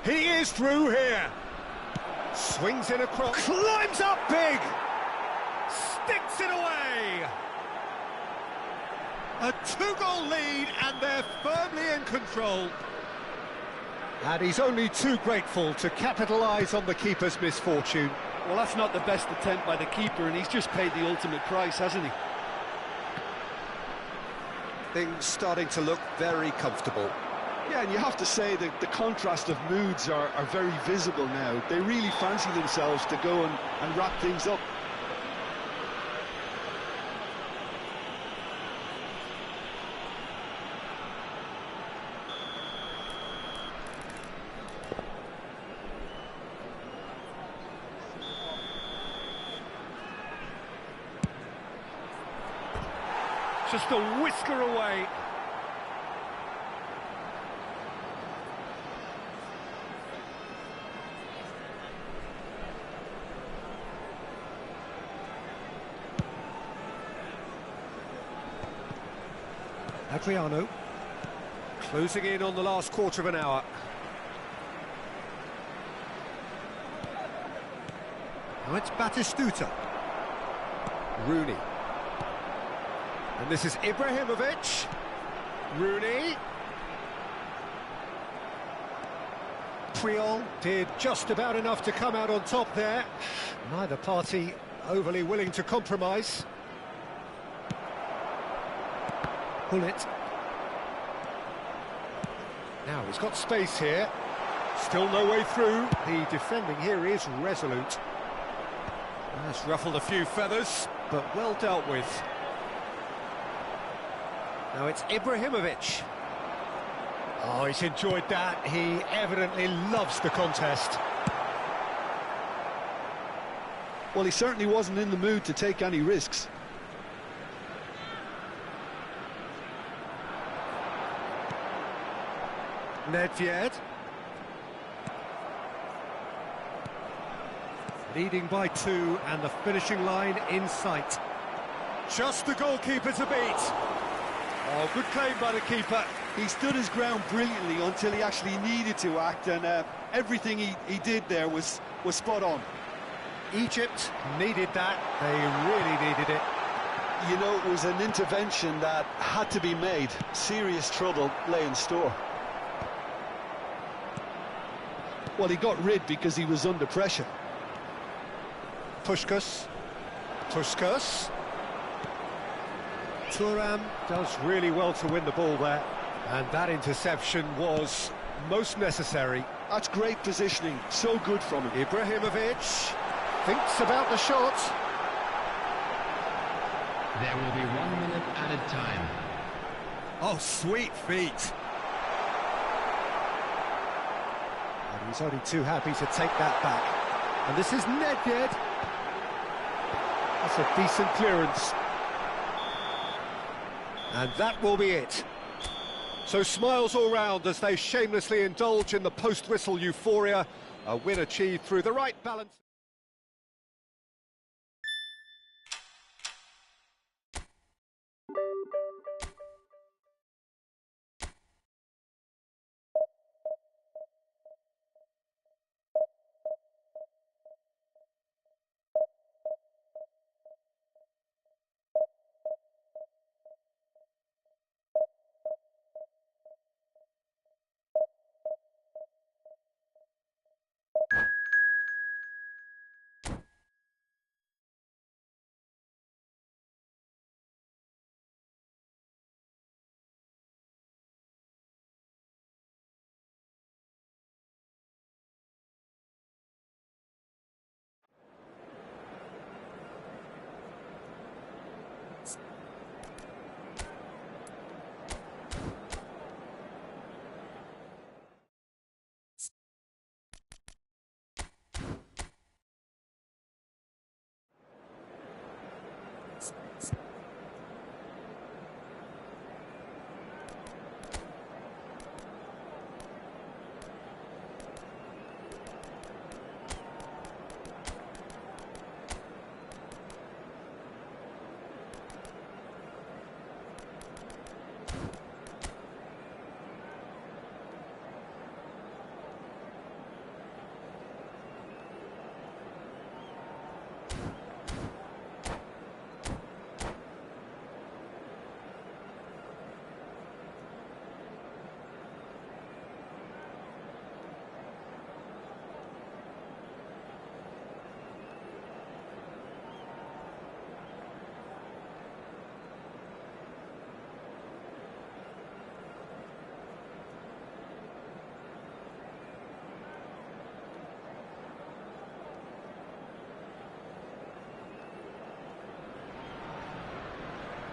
He is through here. Swings in across. Climbs up big. Sticks it away. A 2-goal lead, and they're firmly in control. And he's only too grateful to capitalise on the keeper's misfortune. Well, that's not the best attempt by the keeper, and he's just paid the ultimate price, hasn't he? Things starting to look very comfortable. Yeah, and you have to say that the contrast of moods are very visible now. They really fancy themselves to go and wrap things up. just a whisker away. Adriano, closing in on the last quarter of an hour. Now it's Batistuta. Rooney. And this is Ibrahimovic. Rooney. Puyol did just about enough to come out on top there. Neither party overly willing to compromise. Bullet. Now he's got space here. Still no way through. The defending here is resolute. That's ruffled a few feathers, but well dealt with. Now it's Ibrahimovic. Oh, he's enjoyed that. He evidently loves the contest. Well, he certainly wasn't in the mood to take any risks. Nedved. Leading by 2 and the finishing line in sight. Just the goalkeeper to beat. Oh, good claim by the keeper. He stood his ground brilliantly until he actually needed to act, and everything he did there was spot on. Egypt needed that. They really needed it. You know, it was an intervention that had to be made. Serious trouble lay in store. Well, he got rid because he was under pressure. Puskas. Thuram does really well to win the ball there. And that interception was most necessary. That's great positioning. So good from him. Ibrahimovic thinks about the shot. There will be 1 minute added time. Oh, sweet feet. And he's only too happy to take that back. And this is Nedved. That's a decent clearance. And that will be it. So smiles all round as they shamelessly indulge in the post-whistle euphoria. A win achieved through the right balance.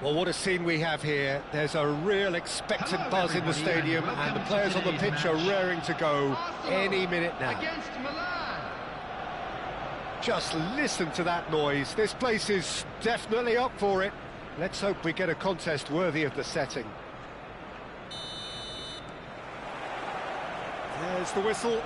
Well, what a scene we have here. There's a real expectant buzz in the stadium, and the players on the pitch are raring to go any minute now. Against Milan. Just listen to that noise. This place is definitely up for it. Let's hope we get a contest worthy of the setting. There's the whistle.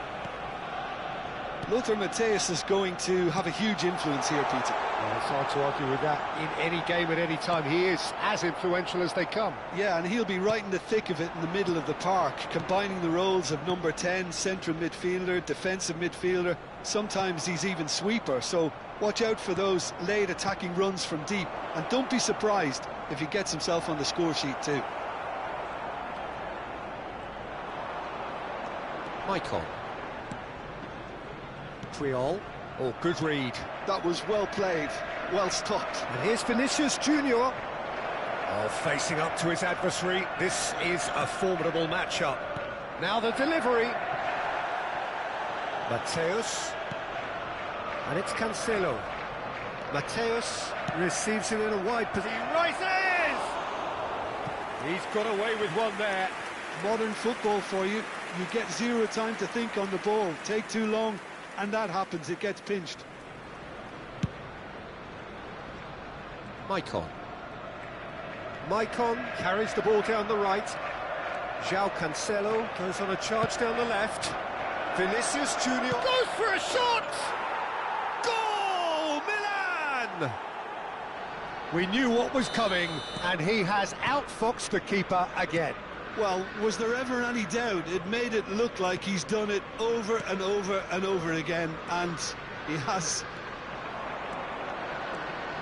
Lothar Matthäus is going to have a huge influence here, Peter. Well, it's hard to argue with that. In any game at any time, he is as influential as they come. Yeah, and he'll be right in the thick of it in the middle of the park, combining the roles of number 10, central midfielder, defensive midfielder. Sometimes he's even sweeper, so watch out for those late attacking runs from deep. And don't be surprised if he gets himself on the score sheet too. Michael. Triol. Oh, good read. That was well played, well stopped. And here's Vinicius Junior. Oh, facing up to his adversary. This is a formidable matchup. Now the delivery. Matthäus. And it's Cancelo. Matthäus receives it in a wide position. He rises! He's got away with one there. Modern football for you. You get zero time to think on the ball. Take too long, and that happens. It gets pinched. Maicon carries the ball down the right. João Cancelo goes on a charge down the left. Vinicius Junior goes for a shot! Goal! Milan! We knew what was coming, and he has outfoxed the keeper again. Well, was there ever any doubt? It made it look like he's done it over and over and over again, and he has.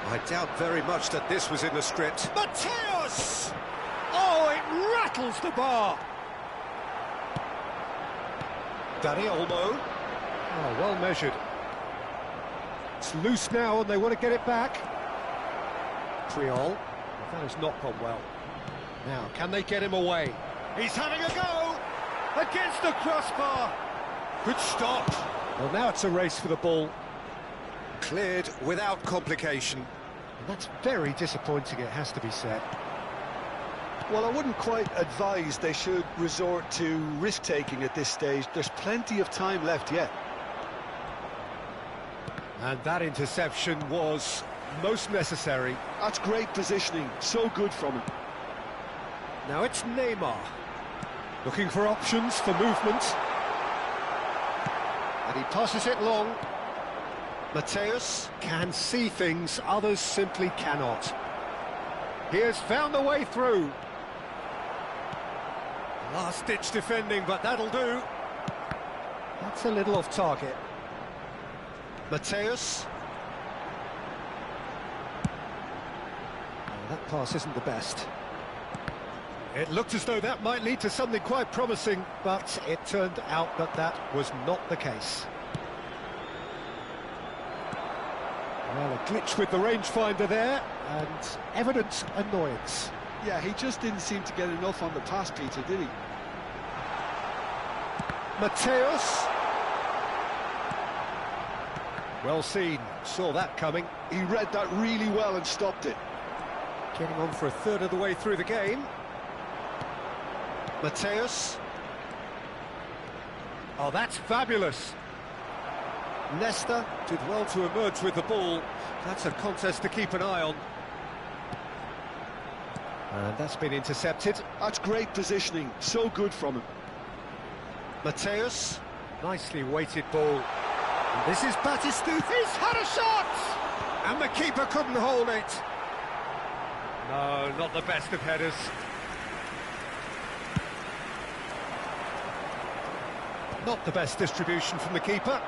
I doubt very much that this was in the script. Matthäus! Oh, it rattles the bar. Dani Olmo. Oh, well measured. It's loose now, and they want to get it back. Triol. That has not gone well. Now, can they get him away? He's having a go! Against the crossbar! Good stop! Well, now it's a race for the ball. Cleared without complication. And that's very disappointing, it has to be said. Well, I wouldn't quite advise they should resort to risk-taking at this stage. There's plenty of time left yet. And that interception was most necessary. That's great positioning, so good from him. Now it's Neymar, looking for options for movement. And he passes it long. Matthäus can see things others simply cannot. He has found the way through. Last-ditch defending, but that'll do. That's a little off target. Matthäus. Oh, that pass isn't the best. It looked as though that might lead to something quite promising, but it turned out that that was not the case. Well, a glitch with the rangefinder there, and evident annoyance. Yeah, he just didn't seem to get enough on the pass, Peter, did he? Matthäus. Well seen, saw that coming. He read that really well and stopped it. Getting on for a third of the way through the game. Matthäus. Oh, that's fabulous. Nesta did well to emerge with the ball. That's a contest to keep an eye on. And that's been intercepted. That's great positioning, so good from him. Matthäus, nicely weighted ball. And this is Batistuta. He's had a shot! And the keeper couldn't hold it. No, not the best of headers. Not the best distribution from the keeper.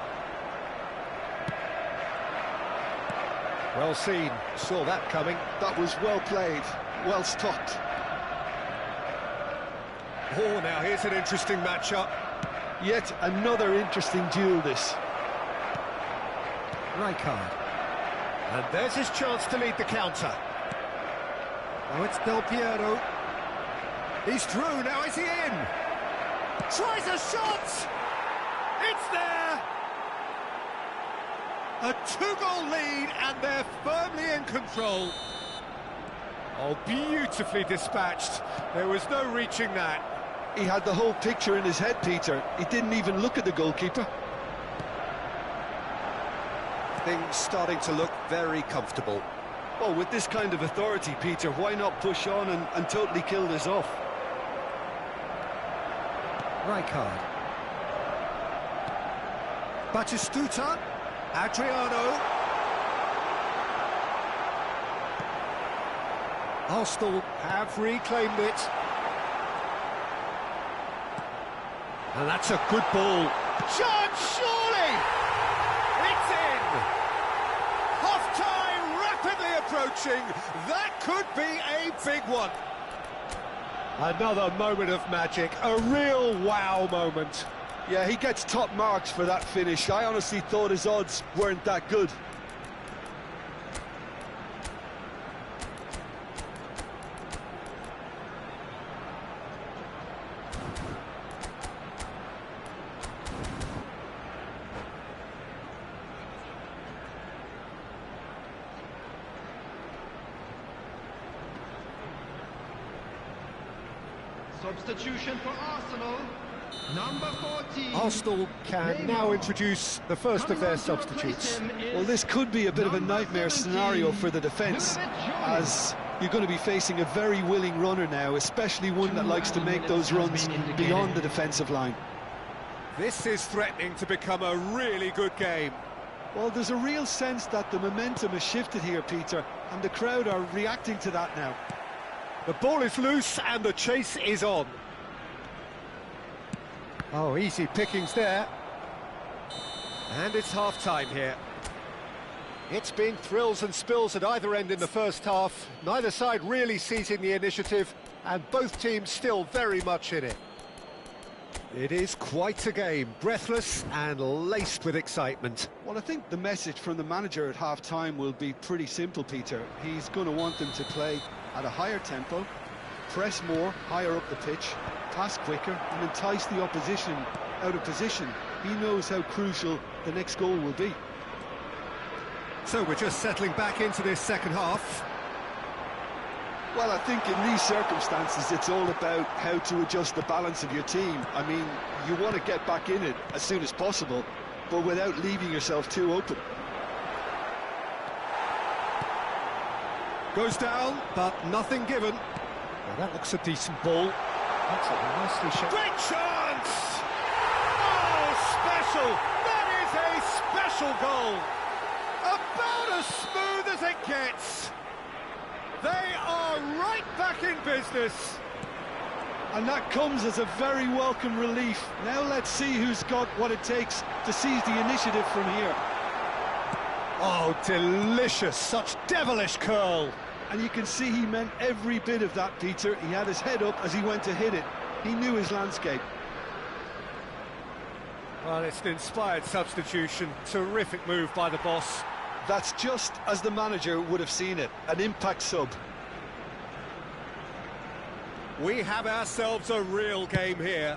Well seen, saw that coming. That was well played, well stopped. Oh, now here's an interesting matchup. Yet another interesting duel, this. Rijkaard. And there's his chance to lead the counter. Now it's Del Piero. He's through, now is he in? Tries a shot! It's there! A two-goal lead, and they're firmly in control. Oh, beautifully dispatched. There was no reaching that. He had the whole picture in his head, Peter. He didn't even look at the goalkeeper. Things starting to look very comfortable. Well, with this kind of authority, Peter, why not push on and totally kill this off? Rijkaard. Batistuta. Adriano. Arsenal have reclaimed it. And that's a good ball. Chance, surely! It's in! Half-time rapidly approaching. That could be a big one. Another moment of magic, a real wow moment. Yeah, he gets top marks for that finish. I honestly thought his odds weren't that good. Substitution for Arsenal. Number 14. Arsenal can now introduce the first of their substitutes. Well, this could be a bit of a nightmare scenario for the defence, as you're going to be facing a very willing runner now, especially one that likes to make those runs beyond the defensive line. This is threatening to become a really good game. Well, there's a real sense that the momentum has shifted here, Peter, and the crowd are reacting to that now. The ball is loose and the chase is on. Oh, easy pickings there. And it's half-time here. It's been thrills and spills at either end in the first half. Neither side really seizing the initiative, and both teams still very much in it. It is quite a game, breathless and laced with excitement. Well, I think the message from the manager at half-time will be pretty simple, Peter. He's going to want them to play at a higher tempo, press more, higher up the pitch, pass quicker, and entice the opposition out of position. He knows how crucial the next goal will be. So we're just settling back into this second half. Well, I think in these circumstances, it's all about how to adjust the balance of your team. I mean, you want to get back in it as soon as possible, but without leaving yourself too open. Goes down, but nothing given. Well, that looks a decent ball. That's a nicely shot. Great chance! Oh, special! That is a special goal! About as smooth as it gets. They are right back in business. And that comes as a very welcome relief. Now let's see who's got what it takes to seize the initiative from here. Oh, delicious. Such devilish curl. And you can see he meant every bit of that, Peter. He had his head up as he went to hit it. He knew his landscape. Well, it's an inspired substitution. Terrific move by the boss. That's just as the manager would have seen it. An impact sub. We have ourselves a real game here.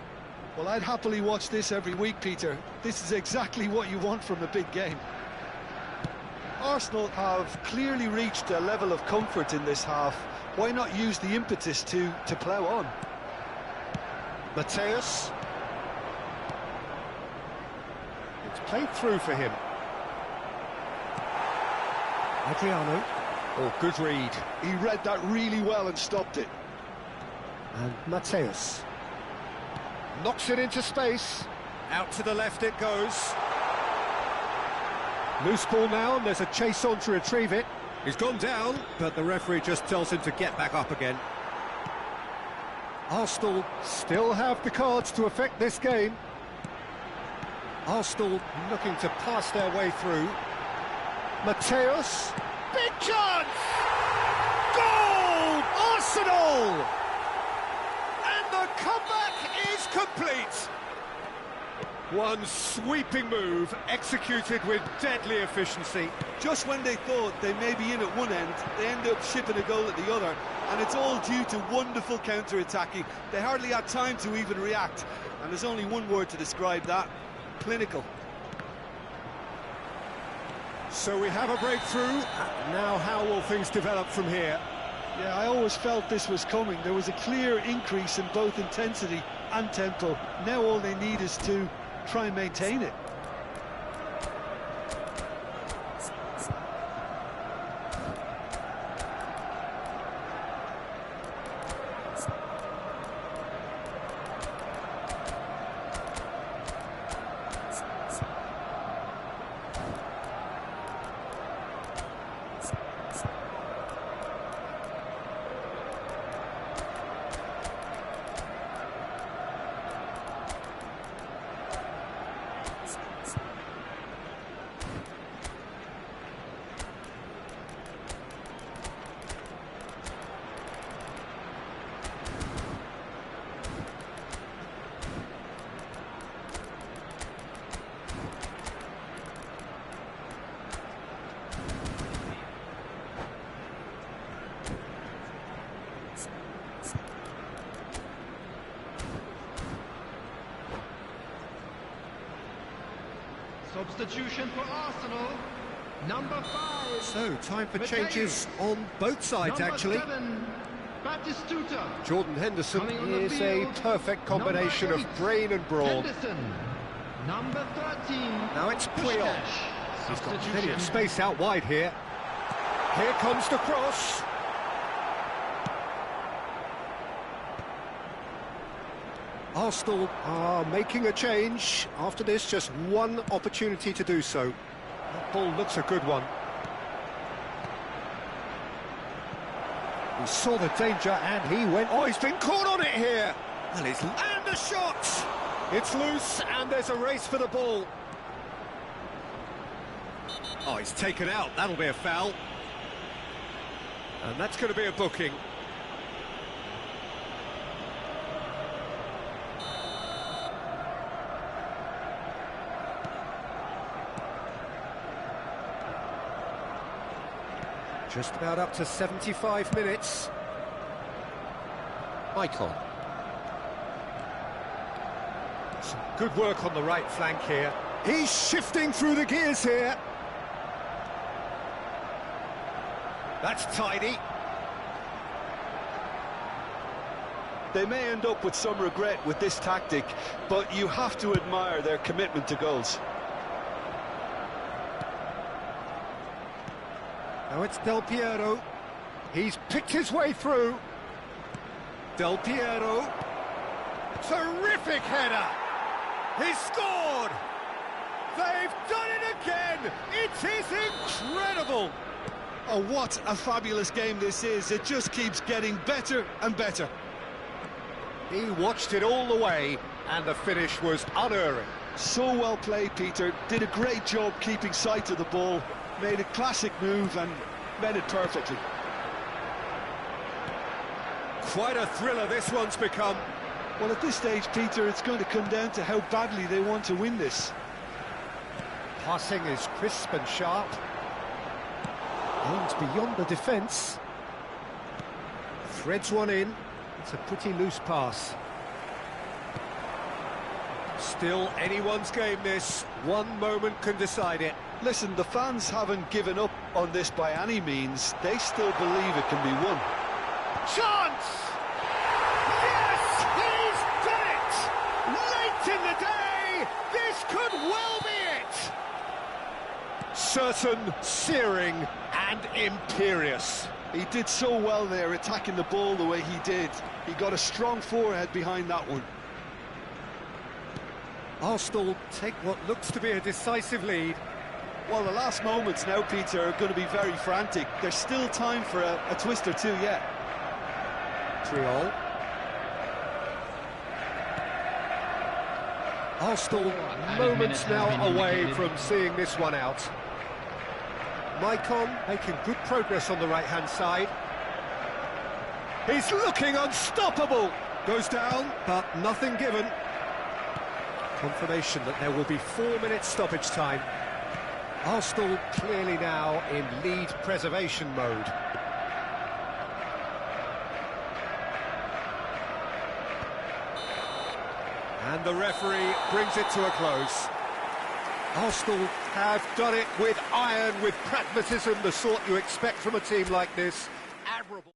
Well, I'd happily watch this every week, Peter. This is exactly what you want from a big game. Arsenal have clearly reached a level of comfort in this half. Why not use the impetus to plough on? Mateus. It's played through for him. Adriano. Oh, good read. He read that really well and stopped it. And Mateus. Knocks it into space. Out to the left it goes. Loose ball now, and there's a chase on to retrieve it. He's gone down, but the referee just tells him to get back up again. Arsenal still have the cards to affect this game. Arsenal looking to pass their way through. Mateus. Big chance! Goal! Arsenal! And the comeback is complete. One sweeping move, executed with deadly efficiency. Just when they thought they may be in at one end, they end up shipping a goal at the other, and it's all due to wonderful counter-attacking. They hardly had time to even react, and there's only one word to describe that: clinical. So we have a breakthrough. Now how will things develop from here? Yeah, I always felt this was coming. There was a clear increase in both intensity and tempo. Now all they need is to try and maintain it. Substitution for Arsenal. Number 5. So, time for changes on both sides, Number actually. 7, Batistuta. Jordan Henderson Coming on the is a field, perfect combination of number 8, brain and brawn. Henderson. Number 13. Now it's Puyol. Puskás. He's got plenty Substitution. of space out wide here. Here comes the cross. Arsenal are making a change. After this, just one opportunity to do so. That ball looks a good one. He saw the danger and he went... Oh, he's been caught on it here! And the shot! It's loose and there's a race for the ball. Oh, he's taken out. That'll be a foul. And that's going to be a booking. Just about up to 75 minutes. Michael. Some good work on the right flank here. He's shifting through the gears here. That's tidy. They may end up with some regret with this tactic, but you have to admire their commitment to goals. Now it's Del Piero. He's picked his way through. Del Piero. Terrific header. He's scored. They've done it again. It is incredible. Oh, what a fabulous game this is. It just keeps getting better and better. He watched it all the way, and the finish was unerring. So well played, Peter. Did a great job keeping sight of the ball. Made a classic move and met it perfectly. Quite a thriller this one's become. Well, at this stage, Peter, it's going to come down to how badly they want to win this. Passing is crisp and sharp. Aims beyond the defence. Threads one in. It's a pretty loose pass. Still anyone's game this. One moment can decide it. Listen, the fans haven't given up on this by any means. They still believe it can be won. Chance! Yes! He's done it! Late in the day, this could well be it! Certain, searing and imperious. He did so well there, attacking the ball the way he did. He got a strong forehead behind that one. Arsenal take what looks to be a decisive lead. Well, the last moments now, Peter, are going to be very frantic. There's still time for a twist or two yet. Puyol. Arsenal moments now away from seeing this one out. Maicon making good progress on the right-hand side. He's looking unstoppable. Goes down, but nothing given. Confirmation that there will be 4 minutes stoppage time. Arsenal clearly now in lead preservation mode. And the referee brings it to a close. Arsenal have done it with iron, with pragmatism, the sort you expect from a team like this. Admirable.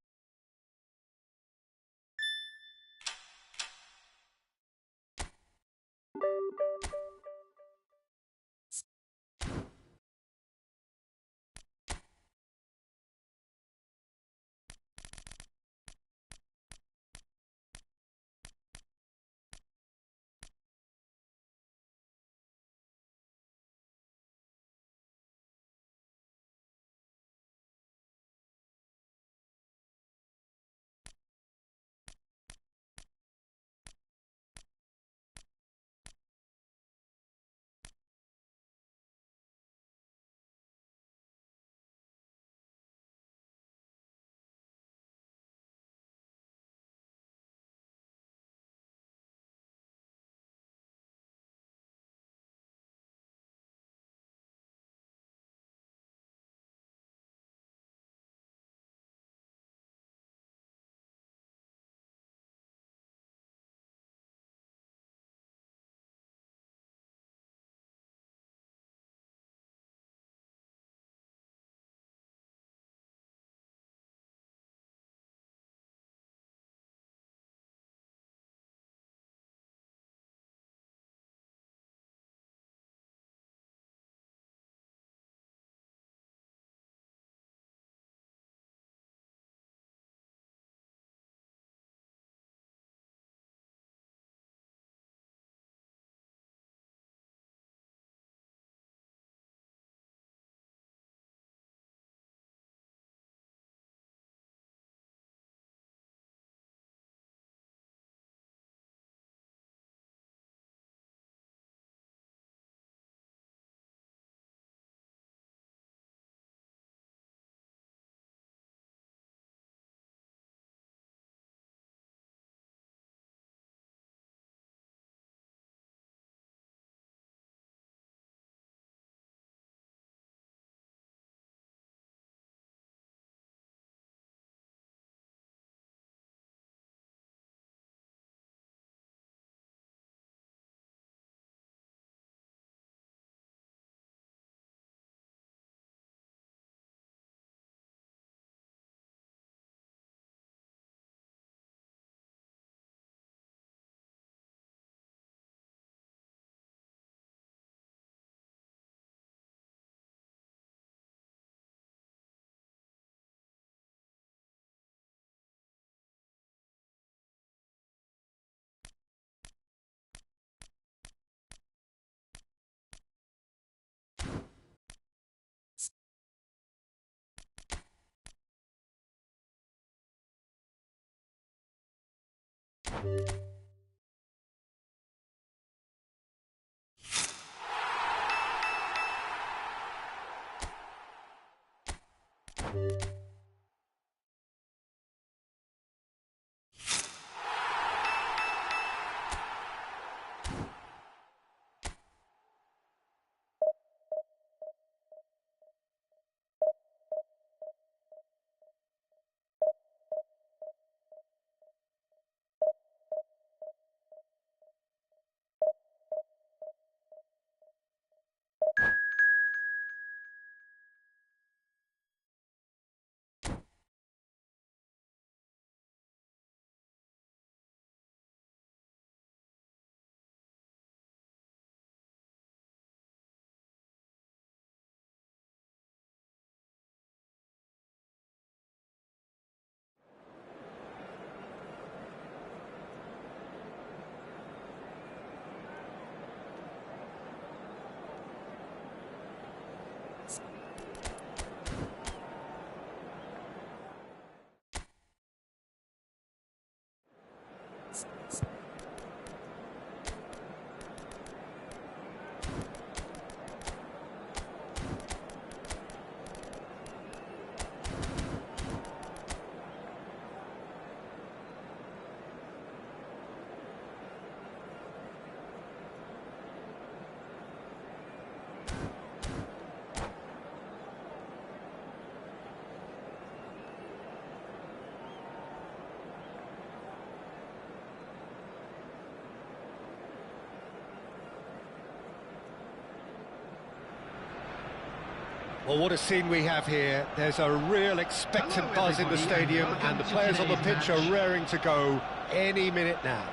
Well, what a scene we have here. There's a real expectant buzz in the stadium, and the players on the pitch are raring to go any minute now.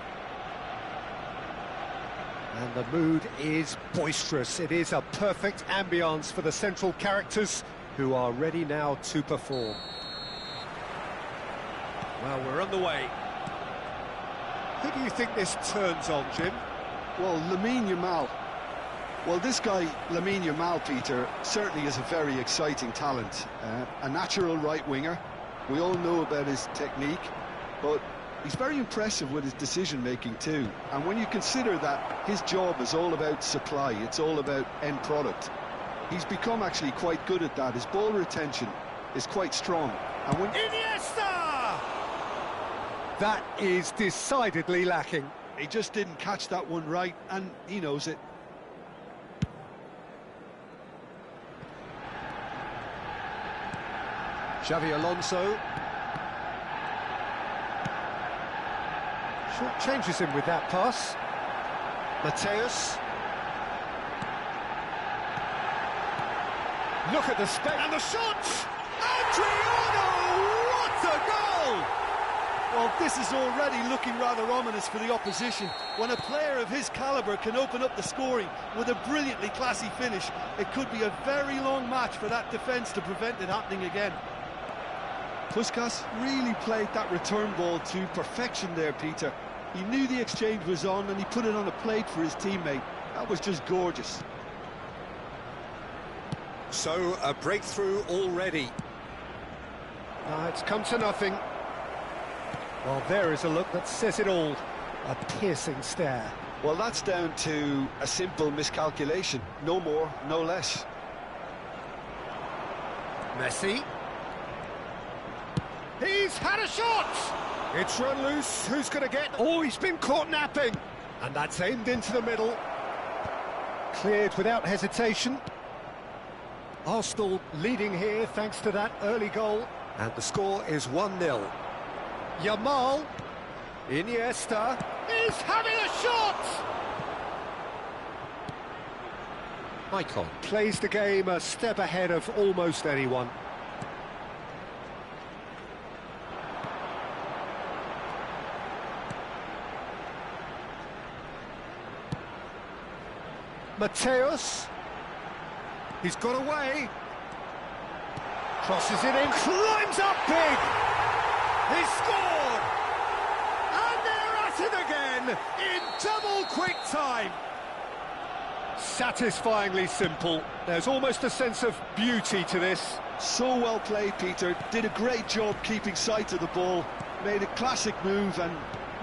And the mood is boisterous. It is a perfect ambience for the central characters, who are ready now to perform. Well, we're on the way. Who do you think this turns on, Jim? Well, Lamine Yamal. Well, this guy, Lamine Yamal, Peter, certainly is a very exciting talent. A natural right winger. We all know about his technique, but he's very impressive with his decision-making too. And when you consider that his job is all about supply, it's all about end product, he's become actually quite good at that. His ball retention is quite strong. And when Iniesta! That is decidedly lacking. he just didn't catch that one right, and he knows it. Xavi Alonso. Short changes him with that pass. Mateus. Look at the spec and the shot! Adriano! What a goal! Well, this is already looking rather ominous for the opposition. When a player of his calibre can open up the scoring with a brilliantly classy finish, it could be a very long match for that defence to prevent it happening again. Puskas really played that return ball to perfection there, Peter. He knew the exchange was on and he put it on a plate for his teammate. That was just gorgeous. So, a breakthrough already. It's come to nothing. Well, there is a look that says it all. A piercing stare. Well, that's down to a simple miscalculation. No more, no less. Messi. He's had a shot! It's run loose. Who's going to get... Oh, he's been caught napping. And that's aimed into the middle. Cleared without hesitation. Arsenal leading here thanks to that early goal. And the score is 1-0. Yamal. Iniesta. He's having a shot! Icon plays the game a step ahead of almost anyone. Mateus. He's got away. Crosses it in, climbs up big. He's scored. And they're at it again in double quick time. Satisfyingly simple. There's almost a sense of beauty to this. So well played, Peter. Did a great job keeping sight of the ball. Made a classic move and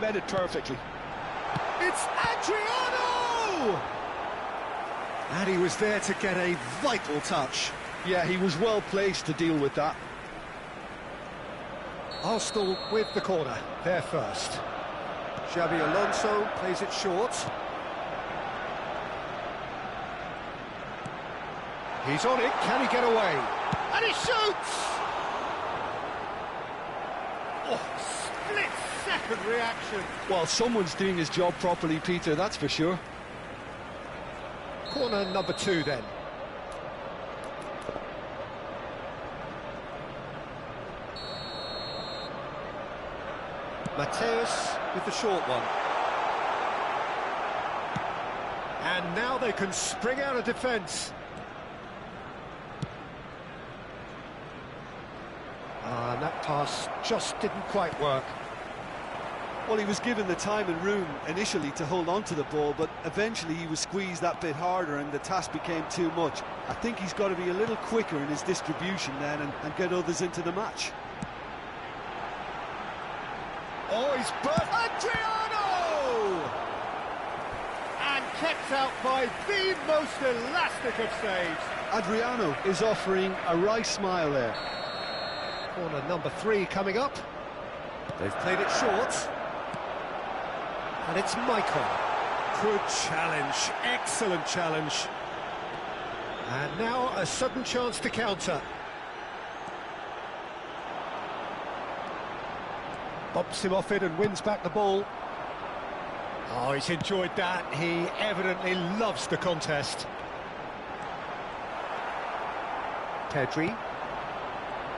read it perfectly. It's Adriano! And he was there to get a vital touch. Yeah, he was well placed to deal with that. Arsenal with the corner, there first. Xabi Alonso plays it short. He's on it, can he get away? And he shoots! Oh, split-second reaction. Well, someone's doing his job properly, Peter, that's for sure. Corner number 2 then. Mateus with the short one. And now they can spring out of defence. And that pass just didn't quite work. Well, he was given the time and room initially to hold on to the ball, but eventually he was squeezed that bit harder and the task became too much. I think he's got to be a little quicker in his distribution then and get others into the match. Oh, he's burst! Adriano! And kept out by the most elastic of saves. Adriano is offering a right smile there. Corner number 3 coming up. They've played it short. And it's Michael. Good challenge, excellent challenge. And now a sudden chance to counter. Bumps him off it and wins back the ball. Oh, he's enjoyed that. He evidently loves the contest. Pedri.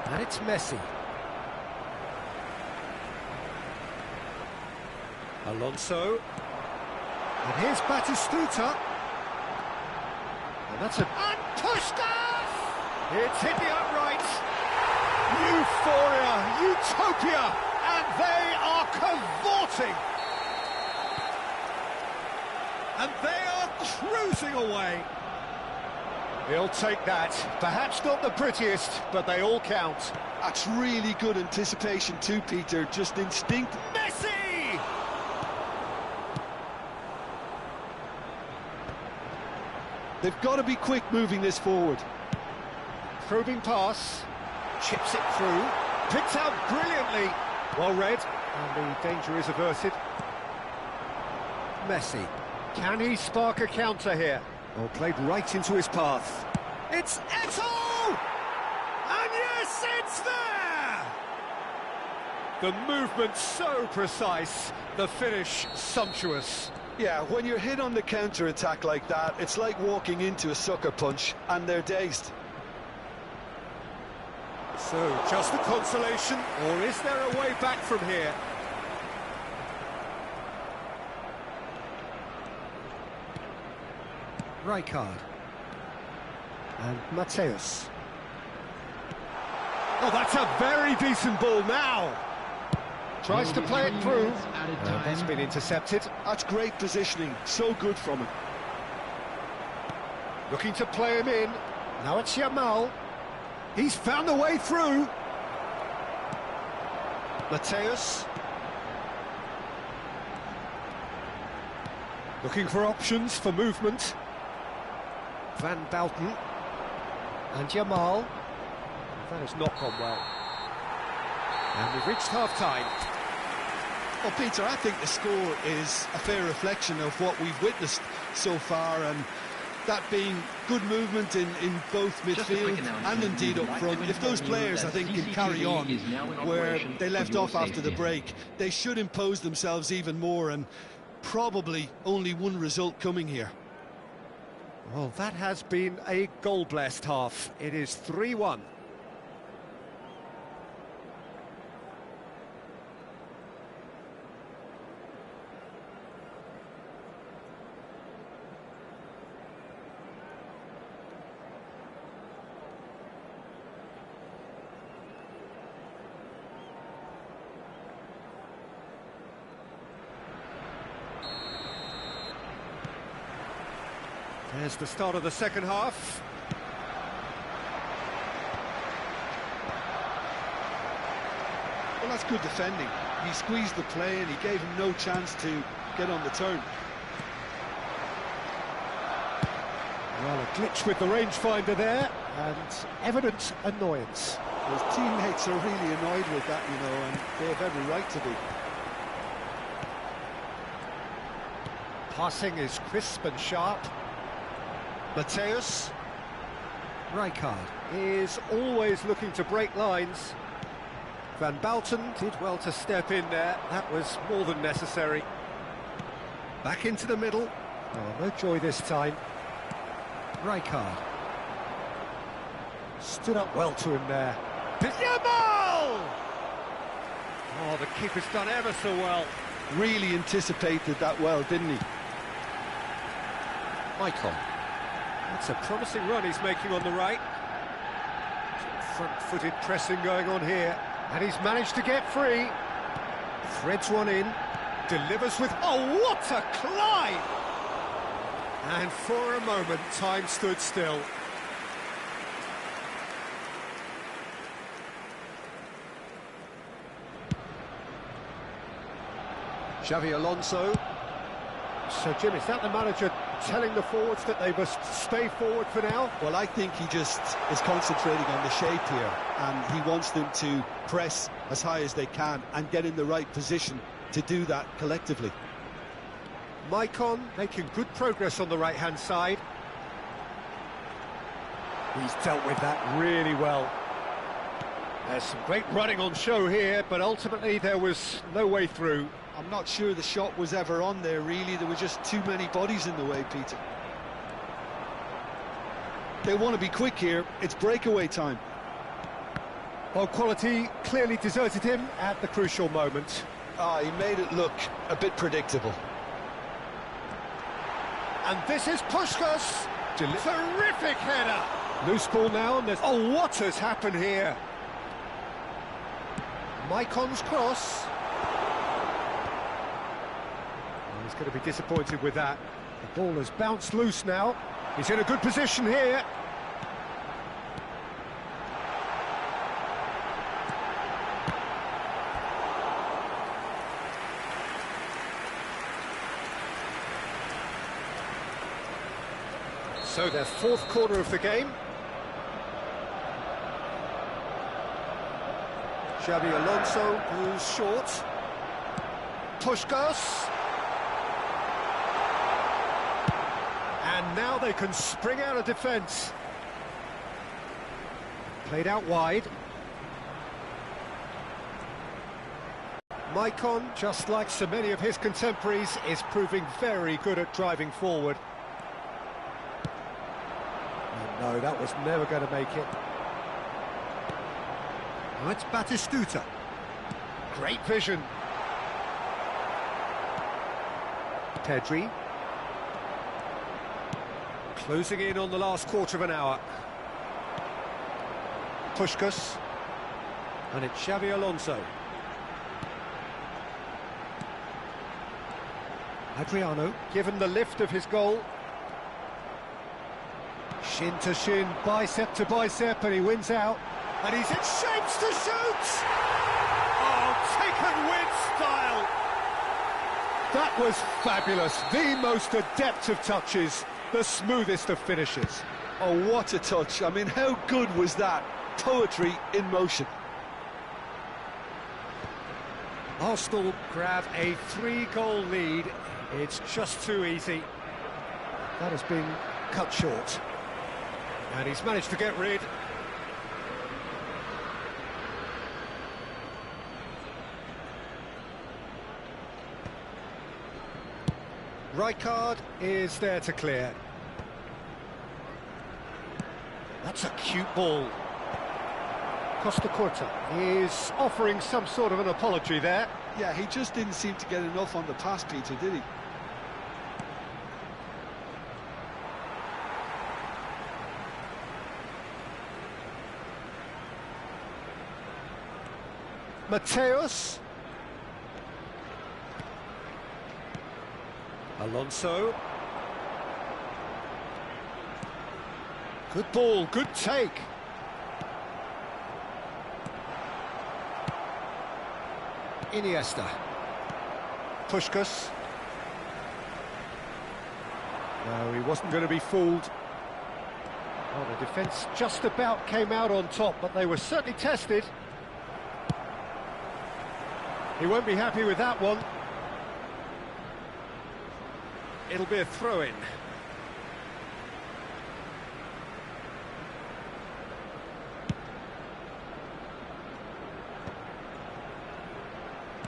And it's Messi. Alonso. And here's Batistuta. And that's a... And pushed off! It's hit the upright. Euphoria, utopia, and they are cavorting. And they are cruising away. He'll take that. Perhaps not the prettiest, but they all count. That's really good anticipation too, Peter. Just instinct. Messi! They've got to be quick moving this forward. Probing pass. Chips it through. Picked out brilliantly. Well read. And the danger is averted. Messi. Can he spark a counter here? Oh, played right into his path. It's Eto'o! And yes, it's there! The movement so precise, the finish sumptuous. Yeah, when you're hit on the counter-attack like that, it's like walking into a sucker punch, and they're dazed. So, just a consolation, or is there a way back from here? Rijkaard. And Mateus. Oh, that's a very decent ball now. Tries to play it through. That's been intercepted. That's great positioning, so good from him. Looking to play him in. Now it's Yamal. He's found a way through. Mateus. Looking for options for movement. Van Bouten. And Yamal. That has not gone well. And we've reached half-time. Well, Peter, I think the score is a fair reflection of what we've witnessed so far, and that being good movement in both midfield and indeed up front. If those players, I think, can carry on where they left off after the break, they should impose themselves even more, and probably only one result coming here. Well, that has been a goal-blessed half. It is 3-1. There's the start of the second half. Well, that's good defending. He squeezed the play and he gave him no chance to get on the turn. Well, a glitch with the rangefinder there, and evident annoyance. His teammates are really annoyed with that, you know, and they have every right to be. Passing is crisp and sharp. Mateus. Rijkaard is always looking to break lines. Van Bouten did well to step in there. That was more than necessary. Back into the middle. Oh, no joy this time. Rijkaard. Stood up well to him there. Yamal! Oh, the keeper's done ever so well. Really anticipated that well, didn't he? Michael. That's a promising run he's making on the right. Front-footed pressing going on here. And he's managed to get free. Threads one in. Delivers with... Oh, what a climb! And for a moment, time stood still. Xavi Alonso. So, Jim, is that the manager telling the forwards that they must stay forward for now? Well, I think he just is concentrating on the shape here, and he wants them to press as high as they can and get in the right position to do that collectively. Maicon making good progress on the right-hand side. He's dealt with that really well. There's some great running on show here, but ultimately there was no way through. I'm not sure the shot was ever on there, really. There were just too many bodies in the way, Peter. They want to be quick here. It's breakaway time. Well, quality clearly deserted him at the crucial moment. He made it look a bit predictable. And this is Puskás. Terrific header. Loose ball now, and there's... Oh, what has happened here? Maicon's cross. Oh, he's going to be disappointed with that. The ball has bounced loose now. He's in a good position here. So their fourth quarter of the game. Xavi Alonso goes short. Puskás. And now they can spring out of defence. Played out wide. Maicon, just like so many of his contemporaries, is proving very good at driving forward. Oh, no, that was never going to make it. Now it's Batistuta. Great vision. Pedri. Closing in on the last quarter of an hour. Puskás. And it's Xavi Alonso. Adriano, given the lift of his goal. Shin to shin, bicep to bicep, and he wins out. And he's in shapes to shoot! Oh, taken with style! That was fabulous. The most adept of touches, the smoothest of finishes. Oh, what a touch. I mean, how good was that? Poetry in motion. Arsenal grab a 3-goal lead. It's just too easy. That has been cut short. And he's managed to get rid. Rijkaard is there to clear. That's a cute ball. Costa Curta is offering some sort of an apology there. Yeah, he just didn't seem to get enough on the pass, Peter, did he? Mateus. Alonso. Good ball, good take. Iniesta. Puskás. No, he wasn't going to be fooled. Oh, the defence just about came out on top, but they were certainly tested. He won't be happy with that one. It'll be a throw-in.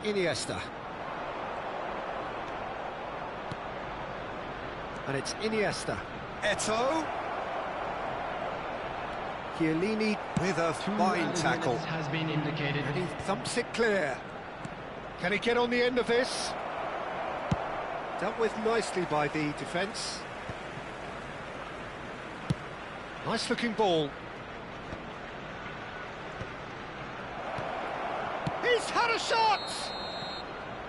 Iniesta. And it's Iniesta. Eto'o. Chiellini with a fine tackle. Has been indicated. And he thumps it clear. Can he get on the end of this? Dealt with nicely by the defence. Nice looking ball. He's had a shot!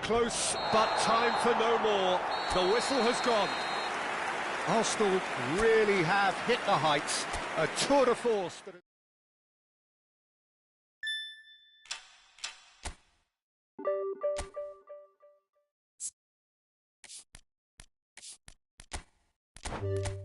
Close, but time for no more. The whistle has gone. Arsenal really have hit the heights. A tour de force. That